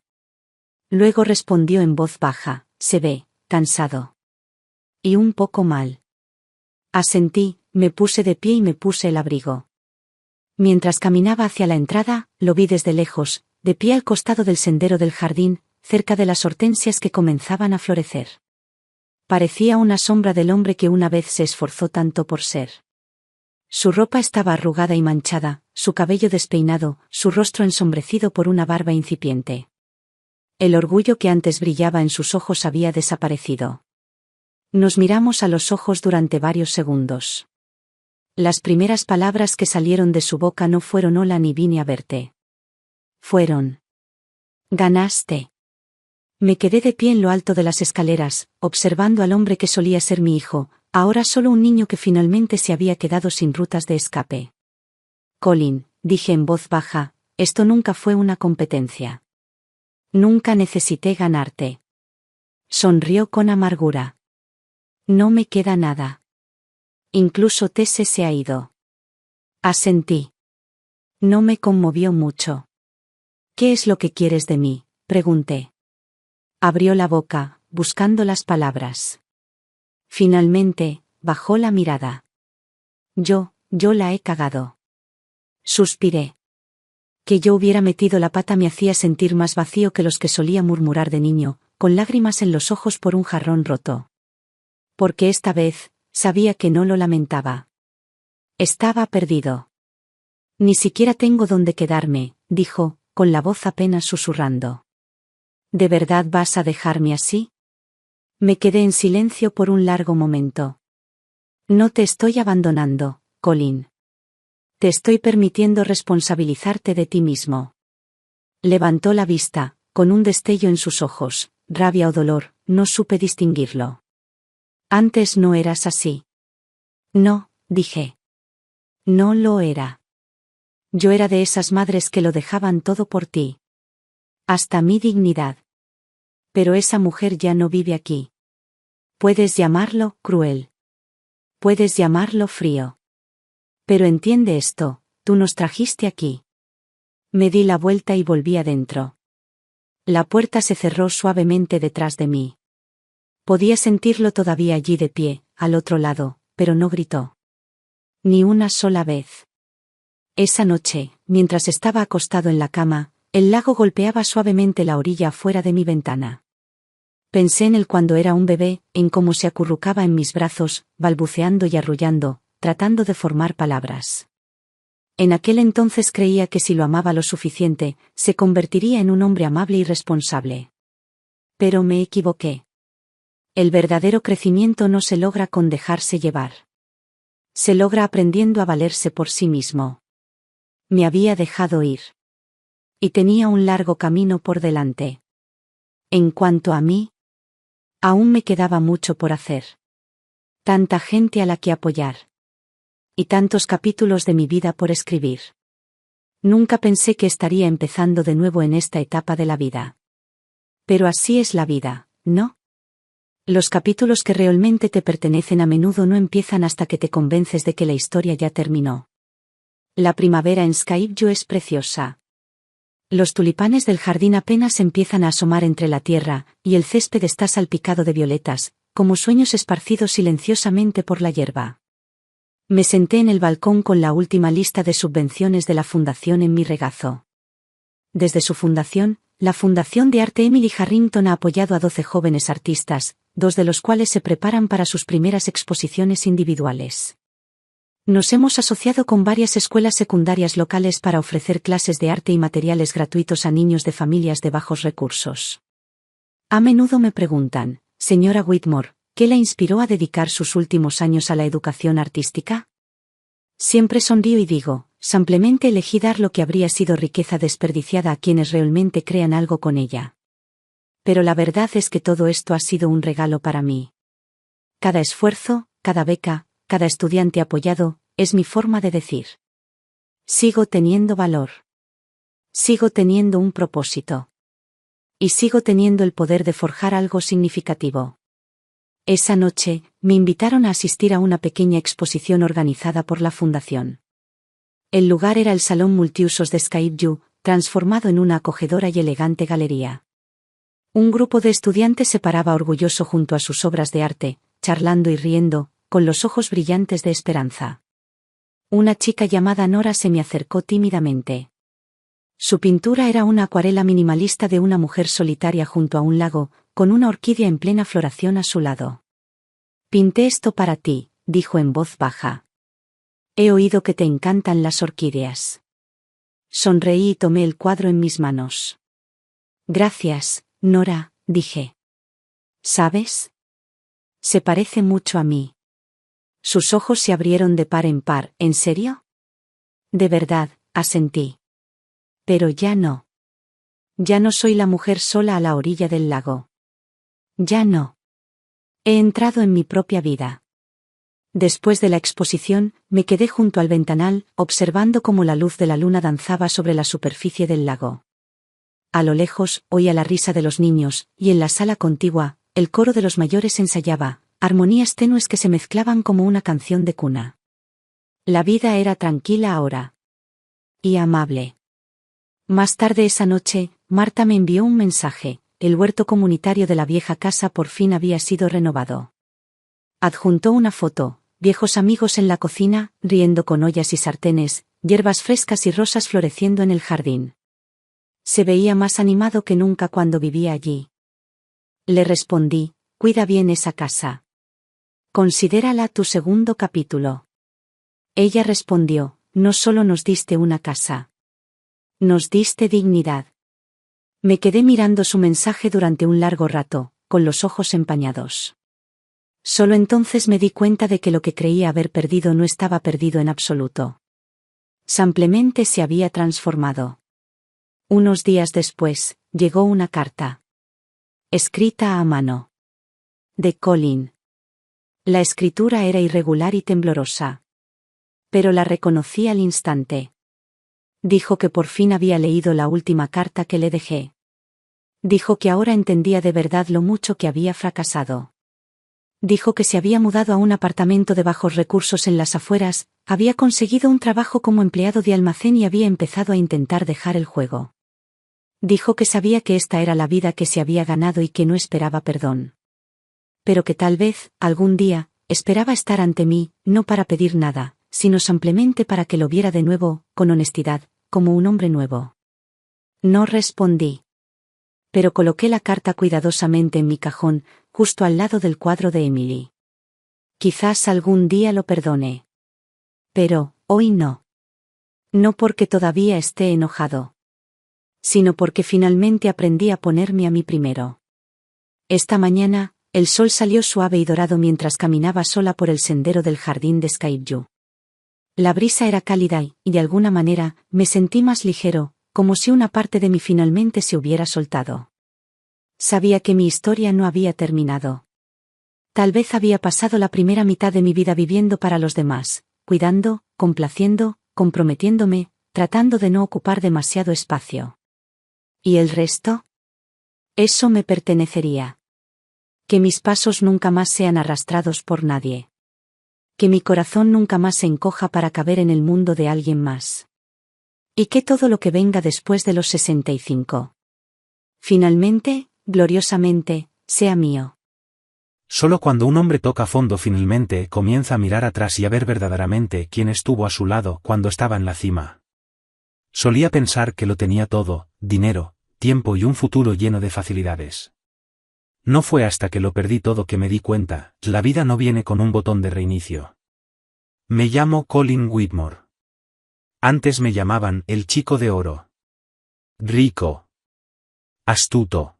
Luego respondió en voz baja, se ve cansado. Y un poco mal. Asentí, me puse de pie y me puse el abrigo. Mientras caminaba hacia la entrada, lo vi desde lejos, de pie al costado del sendero del jardín, cerca de las hortensias que comenzaban a florecer. Parecía una sombra del hombre que una vez se esforzó tanto por ser. Su ropa estaba arrugada y manchada, su cabello despeinado, su rostro ensombrecido por una barba incipiente. El orgullo que antes brillaba en sus ojos había desaparecido. Nos miramos a los ojos durante varios segundos. Las primeras palabras que salieron de su boca no fueron hola ni vine a verte. Fueron: ganaste. Me quedé de pie en lo alto de las escaleras, observando al hombre que solía ser mi hijo, ahora solo un niño que finalmente se había quedado sin rutas de escape. Colin, dije en voz baja, esto nunca fue una competencia. Nunca necesité ganarte. Sonrió con amargura. No me queda nada. Incluso Tese se ha ido. Asentí. No me conmovió mucho. ¿Qué es lo que quieres de mí?, pregunté. Abrió la boca, buscando las palabras. Finalmente, bajó la mirada. Yo la he cagado. Suspiré. Que yo hubiera metido la pata me hacía sentir más vacío que los que solía murmurar de niño, con lágrimas en los ojos por un jarrón roto. Porque esta vez, sabía que no lo lamentaba. Estaba perdido. Ni siquiera tengo dónde quedarme, dijo, con la voz apenas susurrando. ¿De verdad vas a dejarme así? Me quedé en silencio por un largo momento. No te estoy abandonando, Colin. Te estoy permitiendo responsabilizarte de ti mismo. Levantó la vista, con un destello en sus ojos, rabia o dolor, no supe distinguirlo. Antes no eras así. No, dije. No lo era. Yo era de esas madres que lo dejaban todo por ti. Hasta mi dignidad. Pero esa mujer ya no vive aquí. Puedes llamarlo cruel. Puedes llamarlo frío. Pero entiende esto, tú nos trajiste aquí. Me di la vuelta y volví adentro. La puerta se cerró suavemente detrás de mí. Podía sentirlo todavía allí de pie, al otro lado, pero no gritó. Ni una sola vez. Esa noche, mientras estaba acostado en la cama, el lago golpeaba suavemente la orilla afuera de mi ventana. Pensé en él cuando era un bebé, en cómo se acurrucaba en mis brazos, balbuceando y arrullando, tratando de formar palabras. En aquel entonces creía que si lo amaba lo suficiente, se convertiría en un hombre amable y responsable. Pero me equivoqué. El verdadero crecimiento no se logra con dejarse llevar. Se logra aprendiendo a valerse por sí mismo. Me había dejado ir. Y tenía un largo camino por delante. En cuanto a mí, aún me quedaba mucho por hacer. Tanta gente a la que apoyar. Y tantos capítulos de mi vida por escribir. Nunca pensé que estaría empezando de nuevo en esta etapa de la vida. Pero así es la vida, ¿no? Los capítulos que realmente te pertenecen a menudo no empiezan hasta que te convences de que la historia ya terminó. La primavera en Skyview es preciosa. Los tulipanes del jardín apenas empiezan a asomar entre la tierra, y el césped está salpicado de violetas, como sueños esparcidos silenciosamente por la hierba. Me senté en el balcón con la última lista de subvenciones de la fundación en mi regazo. Desde su fundación, la Fundación de Arte Emily Harrington ha apoyado a 12 jóvenes artistas, 2 de los cuales se preparan para sus primeras exposiciones individuales. Nos hemos asociado con varias escuelas secundarias locales para ofrecer clases de arte y materiales gratuitos a niños de familias de bajos recursos. A menudo me preguntan, señora Whitmore, ¿qué la inspiró a dedicar sus últimos años a la educación artística? Siempre sonrío y digo, simplemente elegí dar lo que habría sido riqueza desperdiciada a quienes realmente crean algo con ella. Pero la verdad es que todo esto ha sido un regalo para mí. Cada esfuerzo, cada beca, cada estudiante apoyado, es mi forma de decir. Sigo teniendo valor. Sigo teniendo un propósito. Y sigo teniendo el poder de forjar algo significativo. Esa noche, me invitaron a asistir a una pequeña exposición organizada por la Fundación. El lugar era el Salón Multiusos de Skyview, transformado en una acogedora y elegante galería. Un grupo de estudiantes se paraba orgulloso junto a sus obras de arte, charlando y riendo, con los ojos brillantes de esperanza. Una chica llamada Nora se me acercó tímidamente. Su pintura era una acuarela minimalista de una mujer solitaria junto a un lago, con una orquídea en plena floración a su lado. Pinté esto para ti, dijo en voz baja. He oído que te encantan las orquídeas. Sonreí y tomé el cuadro en mis manos. Gracias, Nora, dije. ¿Sabes? Se parece mucho a mí. Sus ojos se abrieron de par en par. ¿En serio? De verdad, asentí. Pero ya no. Ya no soy la mujer sola a la orilla del lago. Ya no. He entrado en mi propia vida. Después de la exposición, me quedé junto al ventanal, observando cómo la luz de la luna danzaba sobre la superficie del lago. A lo lejos, oía la risa de los niños, y en la sala contigua, el coro de los mayores ensayaba, armonías tenues que se mezclaban como una canción de cuna. La vida era tranquila ahora. Y amable. Más tarde esa noche, Marta me envió un mensaje: el huerto comunitario de la vieja casa por fin había sido renovado. Adjuntó una foto, viejos amigos en la cocina, riendo con ollas y sartenes, hierbas frescas y rosas floreciendo en el jardín. Se veía más animado que nunca cuando vivía allí. Le respondí, cuida bien esa casa. Considérala tu segundo capítulo. Ella respondió, no solo nos diste una casa. Nos diste dignidad. Me quedé mirando su mensaje durante un largo rato, con los ojos empañados. Solo entonces me di cuenta de que lo que creía haber perdido no estaba perdido en absoluto. Simplemente se había transformado. Unos días después, llegó una carta. Escrita a mano. De Colin. La escritura era irregular y temblorosa. Pero la reconocí al instante. Dijo que por fin había leído la última carta que le dejé. Dijo que ahora entendía de verdad lo mucho que había fracasado. Dijo que se había mudado a un apartamento de bajos recursos en las afueras, había conseguido un trabajo como empleado de almacén y había empezado a intentar dejar el juego. Dijo que sabía que esta era la vida que se había ganado y que no esperaba perdón. Pero que tal vez, algún día, esperaba estar ante mí, no para pedir nada, sino simplemente para que lo viera de nuevo, con honestidad, como un hombre nuevo. No respondí. Pero coloqué la carta cuidadosamente en mi cajón, justo al lado del cuadro de Emily. Quizás algún día lo perdone. Pero, hoy no. No porque todavía esté enojado. Sino porque finalmente aprendí a ponerme a mí primero. Esta mañana, el sol salió suave y dorado mientras caminaba sola por el sendero del jardín de Skyview. La brisa era cálida y, de alguna manera, me sentí más ligero, como si una parte de mí finalmente se hubiera soltado. Sabía que mi historia no había terminado. Tal vez había pasado la primera mitad de mi vida viviendo para los demás, cuidando, complaciendo, comprometiéndome, tratando de no ocupar demasiado espacio. ¿Y el resto? Eso me pertenecería. Que mis pasos nunca más sean arrastrados por nadie. Que mi corazón nunca más se encoja para caber en el mundo de alguien más. Y que todo lo que venga después de los 65. Finalmente, gloriosamente, sea mío. Solo cuando un hombre toca fondo finalmente comienza a mirar atrás y a ver verdaderamente quién estuvo a su lado cuando estaba en la cima. Solía pensar que lo tenía todo, dinero, tiempo y un futuro lleno de facilidades. No fue hasta que lo perdí todo que me di cuenta, la vida no viene con un botón de reinicio. Me llamo Colin Whitmore. Antes me llamaban el chico de oro. Rico. Astuto.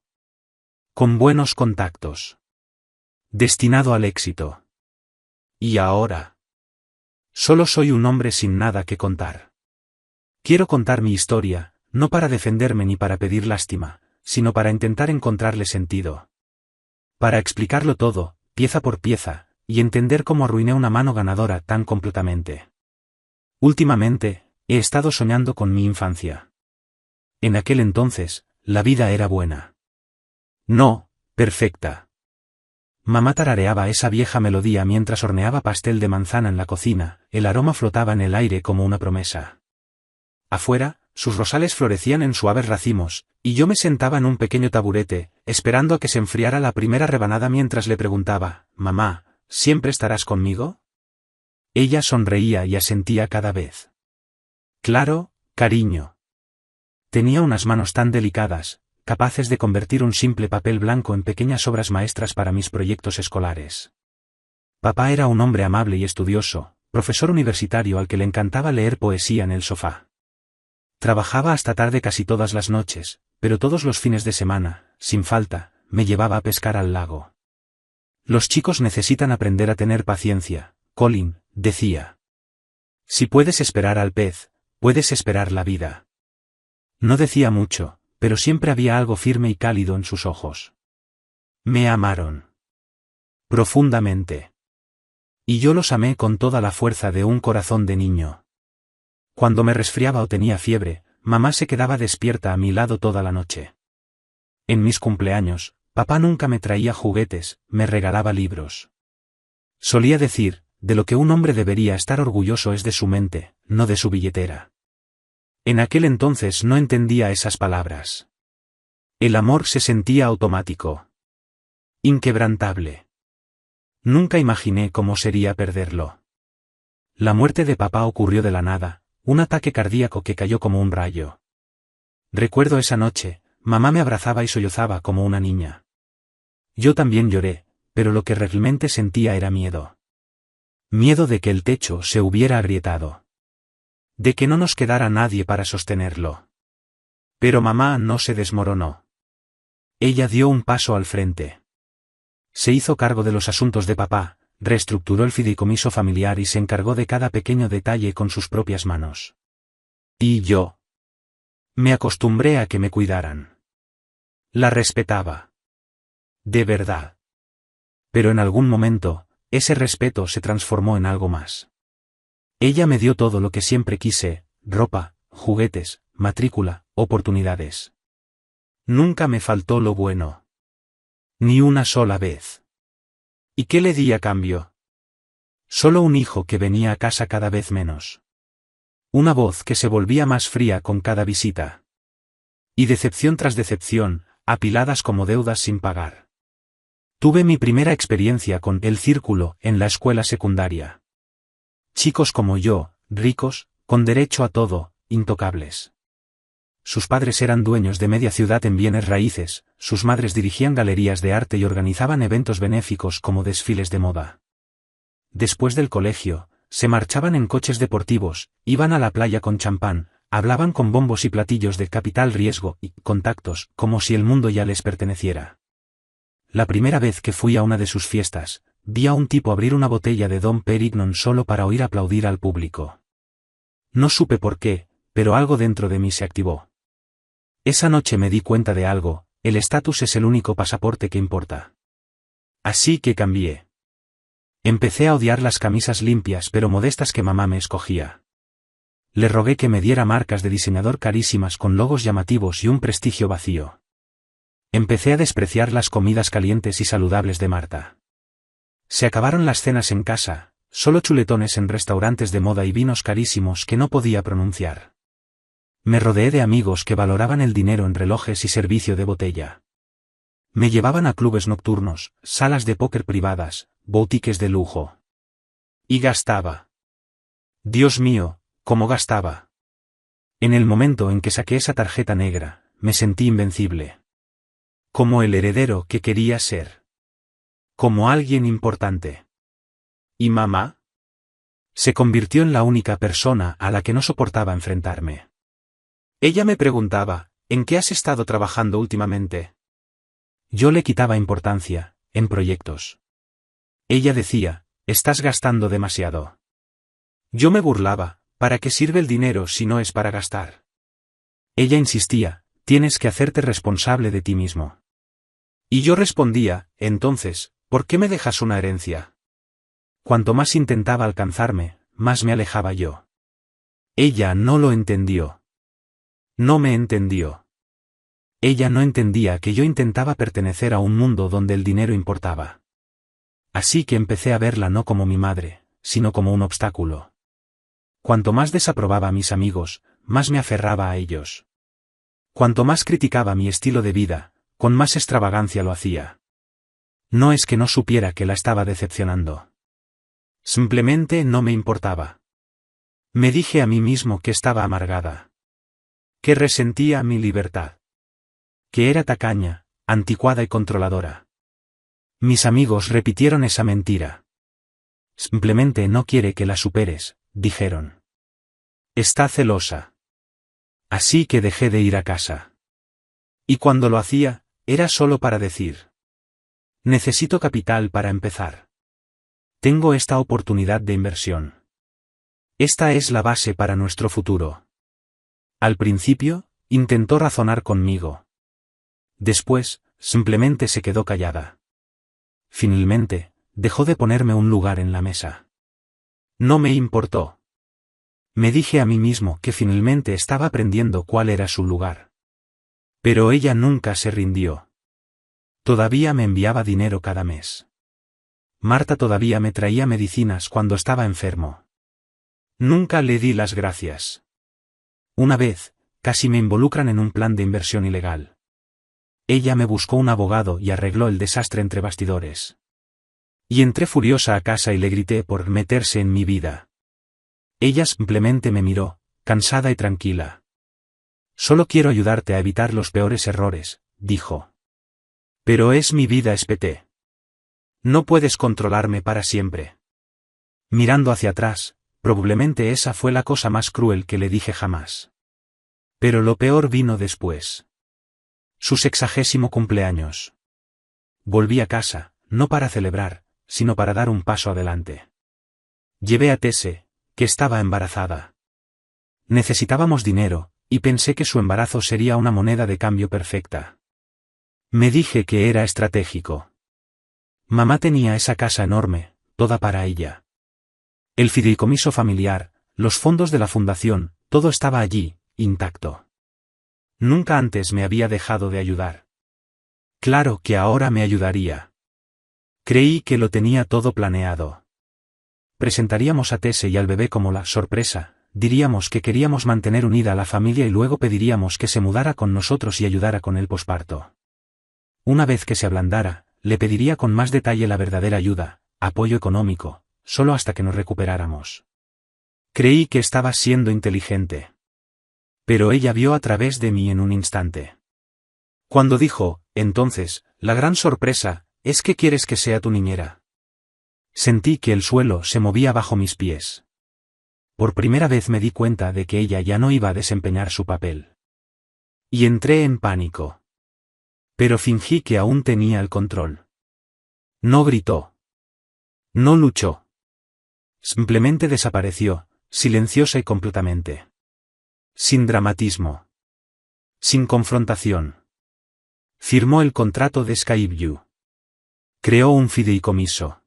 Con buenos contactos. Destinado al éxito. Y ahora. Solo soy un hombre sin nada que contar. Quiero contar mi historia, no para defenderme ni para pedir lástima, sino para intentar encontrarle sentido. Para explicarlo todo, pieza por pieza, y entender cómo arruiné una mano ganadora tan completamente. Últimamente, he estado soñando con mi infancia. En aquel entonces, la vida era buena. No, perfecta. Mamá tarareaba esa vieja melodía mientras horneaba pastel de manzana en la cocina, el aroma flotaba en el aire como una promesa. Afuera, sus rosales florecían en suaves racimos, y yo me sentaba en un pequeño taburete, esperando a que se enfriara la primera rebanada mientras le preguntaba, «Mamá, ¿siempre estarás conmigo?» Ella sonreía y asentía cada vez. «Claro, cariño». Tenía unas manos tan delicadas, capaces de convertir un simple papel blanco en pequeñas obras maestras para mis proyectos escolares. Papá era un hombre amable y estudioso, profesor universitario al que le encantaba leer poesía en el sofá. Trabajaba hasta tarde casi todas las noches, pero todos los fines de semana, sin falta, me llevaba a pescar al lago. Los chicos necesitan aprender a tener paciencia, Colin, decía. Si puedes esperar al pez, puedes esperar la vida. No decía mucho, pero siempre había algo firme y cálido en sus ojos. Me amaron. Profundamente. Y yo los amé con toda la fuerza de un corazón de niño. Cuando me resfriaba o tenía fiebre, mamá se quedaba despierta a mi lado toda la noche. En mis cumpleaños, papá nunca me traía juguetes, me regalaba libros. Solía decir, de lo que un hombre debería estar orgulloso es de su mente, no de su billetera. En aquel entonces no entendía esas palabras. El amor se sentía automático. Inquebrantable. Nunca imaginé cómo sería perderlo. La muerte de papá ocurrió de la nada, un ataque cardíaco que cayó como un rayo. Recuerdo esa noche, mamá me abrazaba y sollozaba como una niña. Yo también lloré, pero lo que realmente sentía era miedo. Miedo de que el techo se hubiera agrietado. De que no nos quedara nadie para sostenerlo. Pero mamá no se desmoronó. Ella dio un paso al frente. Se hizo cargo de los asuntos de papá, reestructuró el fideicomiso familiar y se encargó de cada pequeño detalle con sus propias manos. Y yo me acostumbré a que me cuidaran. La respetaba. De verdad. Pero en algún momento, ese respeto se transformó en algo más. Ella me dio todo lo que siempre quise: ropa, juguetes, matrícula, oportunidades. Nunca me faltó lo bueno. Ni una sola vez. ¿Y qué le di a cambio? Solo un hijo que venía a casa cada vez menos. Una voz que se volvía más fría con cada visita. Y decepción tras decepción, apiladas como deudas sin pagar. Tuve mi primera experiencia con el círculo en la escuela secundaria. Chicos como yo, ricos, con derecho a todo, intocables. Sus padres eran dueños de media ciudad en bienes raíces, sus madres dirigían galerías de arte y organizaban eventos benéficos como desfiles de moda. Después del colegio, se marchaban en coches deportivos, iban a la playa con champán, hablaban con bombos y platillos de capital riesgo y contactos, como si el mundo ya les perteneciera. La primera vez que fui a una de sus fiestas, vi a un tipo abrir una botella de Dom Pérignon solo para oír aplaudir al público. No supe por qué, pero algo dentro de mí se activó. Esa noche me di cuenta de algo: el estatus es el único pasaporte que importa. Así que cambié. Empecé a odiar las camisas limpias pero modestas que mamá me escogía. Le rogué que me diera marcas de diseñador carísimas con logos llamativos y un prestigio vacío. Empecé a despreciar las comidas calientes y saludables de Marta. Se acabaron las cenas en casa, solo chuletones en restaurantes de moda y vinos carísimos que no podía pronunciar. Me rodeé de amigos que valoraban el dinero en relojes y servicio de botella. Me llevaban a clubes nocturnos, salas de póker privadas, boutiques de lujo. Y gastaba. Dios mío, cómo gastaba. En el momento en que saqué esa tarjeta negra, me sentí invencible. Como el heredero que quería ser. Como alguien importante. ¿Y mamá? Se convirtió en la única persona a la que no soportaba enfrentarme. Ella me preguntaba: ¿en qué has estado trabajando últimamente? Yo le quitaba importancia: en proyectos. Ella decía: estás gastando demasiado. Yo me burlaba: ¿para qué sirve el dinero si no es para gastar? Ella insistía: tienes que hacerte responsable de ti mismo. Y yo respondía: entonces, ¿por qué me dejas una herencia? Cuanto más intentaba alcanzarme, más me alejaba yo. Ella no lo entendió. No me entendió. Ella no entendía que yo intentaba pertenecer a un mundo donde el dinero importaba. Así que empecé a verla no como mi madre, sino como un obstáculo. Cuanto más desaprobaba a mis amigos, más me aferraba a ellos. Cuanto más criticaba mi estilo de vida, con más extravagancia lo hacía. No es que no supiera que la estaba decepcionando. Simplemente no me importaba. Me dije a mí mismo que estaba amargada. Que resentía mi libertad. Que era tacaña, anticuada y controladora. Mis amigos repitieron esa mentira. Simplemente no quiere que la superes, dijeron. Está celosa. Así que dejé de ir a casa. Y cuando lo hacía, era solo para decir: necesito capital para empezar. Tengo esta oportunidad de inversión. Esta es la base para nuestro futuro. Al principio, intentó razonar conmigo. Después, simplemente se quedó callada. Finalmente, dejó de ponerme un lugar en la mesa. No me importó. Me dije a mí mismo que finalmente estaba aprendiendo cuál era su lugar. Pero ella nunca se rindió. Todavía me enviaba dinero cada mes. Marta todavía me traía medicinas cuando estaba enfermo. Nunca le di las gracias. Una vez, casi me involucran en un plan de inversión ilegal. Ella me buscó un abogado y arregló el desastre entre bastidores. Y entré furiosa a casa y le grité por meterse en mi vida. Ella simplemente me miró, cansada y tranquila. Solo quiero ayudarte a evitar los peores errores, dijo. Pero es mi vida, espeté. No puedes controlarme para siempre. Mirando hacia atrás, probablemente esa fue la cosa más cruel que le dije jamás. Pero lo peor vino después. Su 60º cumpleaños. Volví a casa, no para celebrar, sino para dar un paso adelante. Llevé a Tese, que estaba embarazada. Necesitábamos dinero, y pensé que su embarazo sería una moneda de cambio perfecta. Me dije que era estratégico. Mamá tenía esa casa enorme, toda para ella. El fideicomiso familiar, los fondos de la fundación, todo estaba allí, intacto. Nunca antes me había dejado de ayudar. Claro que ahora me ayudaría. Creí que lo tenía todo planeado. Presentaríamos a Tese y al bebé como la sorpresa, diríamos que queríamos mantener unida a la familia y luego pediríamos que se mudara con nosotros y ayudara con el posparto. Una vez que se ablandara, le pediría con más detalle la verdadera ayuda, apoyo económico, solo hasta que nos recuperáramos. Creí que estaba siendo inteligente. Pero ella vio a través de mí en un instante. Cuando dijo, entonces, la gran sorpresa, es que quieres que sea tu niñera. Sentí que el suelo se movía bajo mis pies. Por primera vez me di cuenta de que ella ya no iba a desempeñar su papel. Y entré en pánico. Pero fingí que aún tenía el control. No gritó. No luchó. Simplemente desapareció, silenciosa y completamente. Sin dramatismo. Sin confrontación. Firmó el contrato de Skyview. Creó un fideicomiso.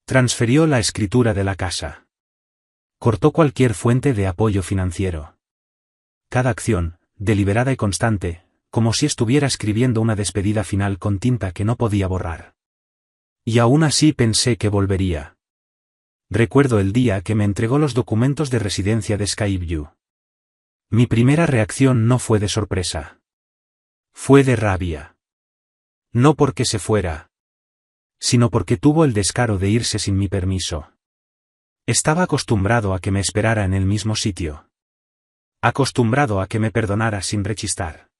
Transfirió la escritura de la casa. Cortó cualquier fuente de apoyo financiero. Cada acción, deliberada y constante, como si estuviera escribiendo una despedida final con tinta que no podía borrar. Y aún así pensé que volvería. Recuerdo el día que me entregó los documentos de residencia de Skyview. Mi primera reacción no fue de sorpresa. Fue de rabia. No porque se fuera, sino porque tuvo el descaro de irse sin mi permiso. Estaba acostumbrado a que me esperara en el mismo sitio. Acostumbrado a que me perdonara sin rechistar.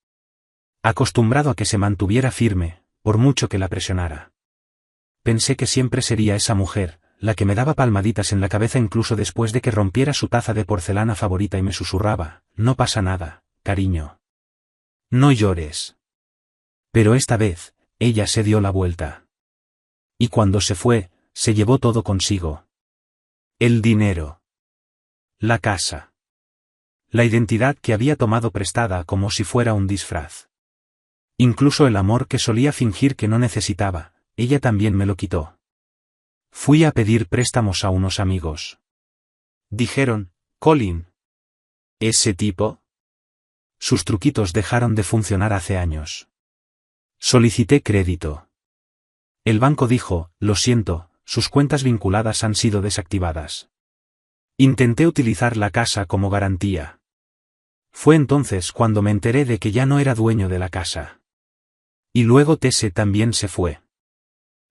Acostumbrado a que se mantuviera firme, por mucho que la presionara. Pensé que siempre sería esa mujer, la que me daba palmaditas en la cabeza incluso después de que rompiera su taza de porcelana favorita y me susurraba, no pasa nada, cariño. No llores. Pero esta vez, ella se dio la vuelta. Y cuando se fue, se llevó todo consigo. El dinero. La casa. La identidad que había tomado prestada como si fuera un disfraz. Incluso el amor que solía fingir que no necesitaba, ella también me lo quitó. Fui a pedir préstamos a unos amigos. Dijeron, Colin. ¿Ese tipo? Sus truquitos dejaron de funcionar hace años. Solicité crédito. El banco dijo, lo siento, sus cuentas vinculadas han sido desactivadas. Intenté utilizar la casa como garantía. Fue entonces cuando me enteré de que ya no era dueño de la casa. Y luego Tese también se fue.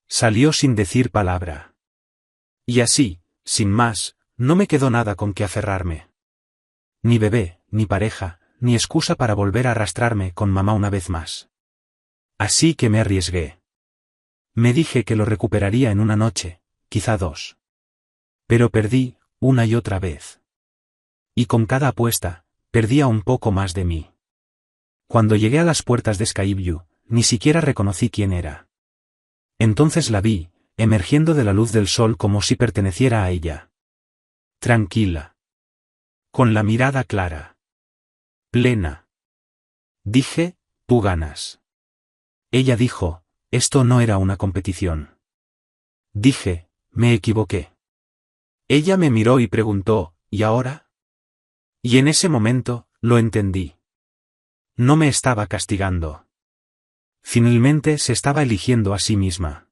Salió sin decir palabra. Y así, sin más, no me quedó nada con que aferrarme. Ni bebé, ni pareja, ni excusa para volver a arrastrarme con mamá una vez más. Así que me arriesgué. Me dije que lo recuperaría en una noche, quizá 2. Pero perdí, una y otra vez. Y con cada apuesta, perdía un poco más de mí. Cuando llegué a las puertas de Skyview, ni siquiera reconocí quién era. Entonces la vi, emergiendo de la luz del sol como si perteneciera a ella. Tranquila. Con la mirada clara. Plena. Dije, tú ganas. Ella dijo, esto no era una competición. Dije, me equivoqué. Ella me miró y preguntó, ¿y ahora? Y en ese momento, lo entendí. No me estaba castigando. Finalmente se estaba eligiendo a sí misma.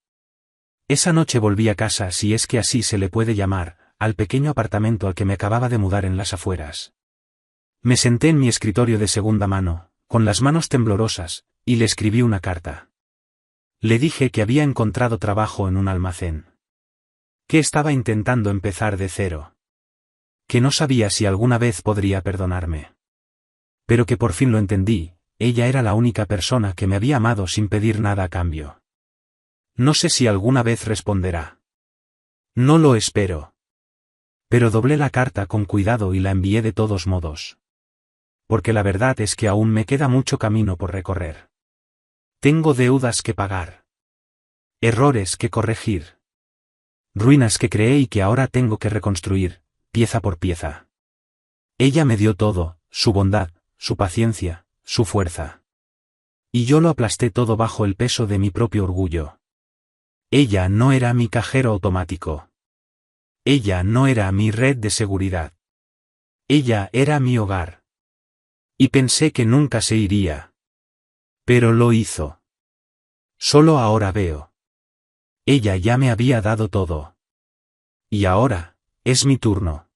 Esa noche volví a casa, si es que así se le puede llamar, al pequeño apartamento al que me acababa de mudar en las afueras. Me senté en mi escritorio de segunda mano, con las manos temblorosas, y le escribí una carta. Le dije que había encontrado trabajo en un almacén. Que estaba intentando empezar de cero. Que no sabía si alguna vez podría perdonarme. Pero que por fin lo entendí, ella era la única persona que me había amado sin pedir nada a cambio. No sé si alguna vez responderá. No lo espero. Pero doblé la carta con cuidado y la envié de todos modos. Porque la verdad es que aún me queda mucho camino por recorrer. Tengo deudas que pagar. Errores que corregir. Ruinas que creé y que ahora tengo que reconstruir, pieza por pieza. Ella me dio todo, su bondad, su paciencia, su fuerza. Y yo lo aplasté todo bajo el peso de mi propio orgullo. Ella no era mi cajero automático. Ella no era mi red de seguridad. Ella era mi hogar. Y pensé que nunca se iría. Pero lo hizo. Solo ahora veo. Ella ya me había dado todo. Y ahora, es mi turno.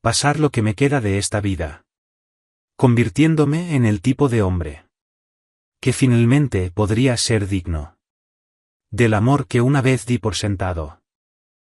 Pasar lo que me queda de esta vida. Convirtiéndome en el tipo de hombre que finalmente podría ser digno del amor que una vez di por sentado.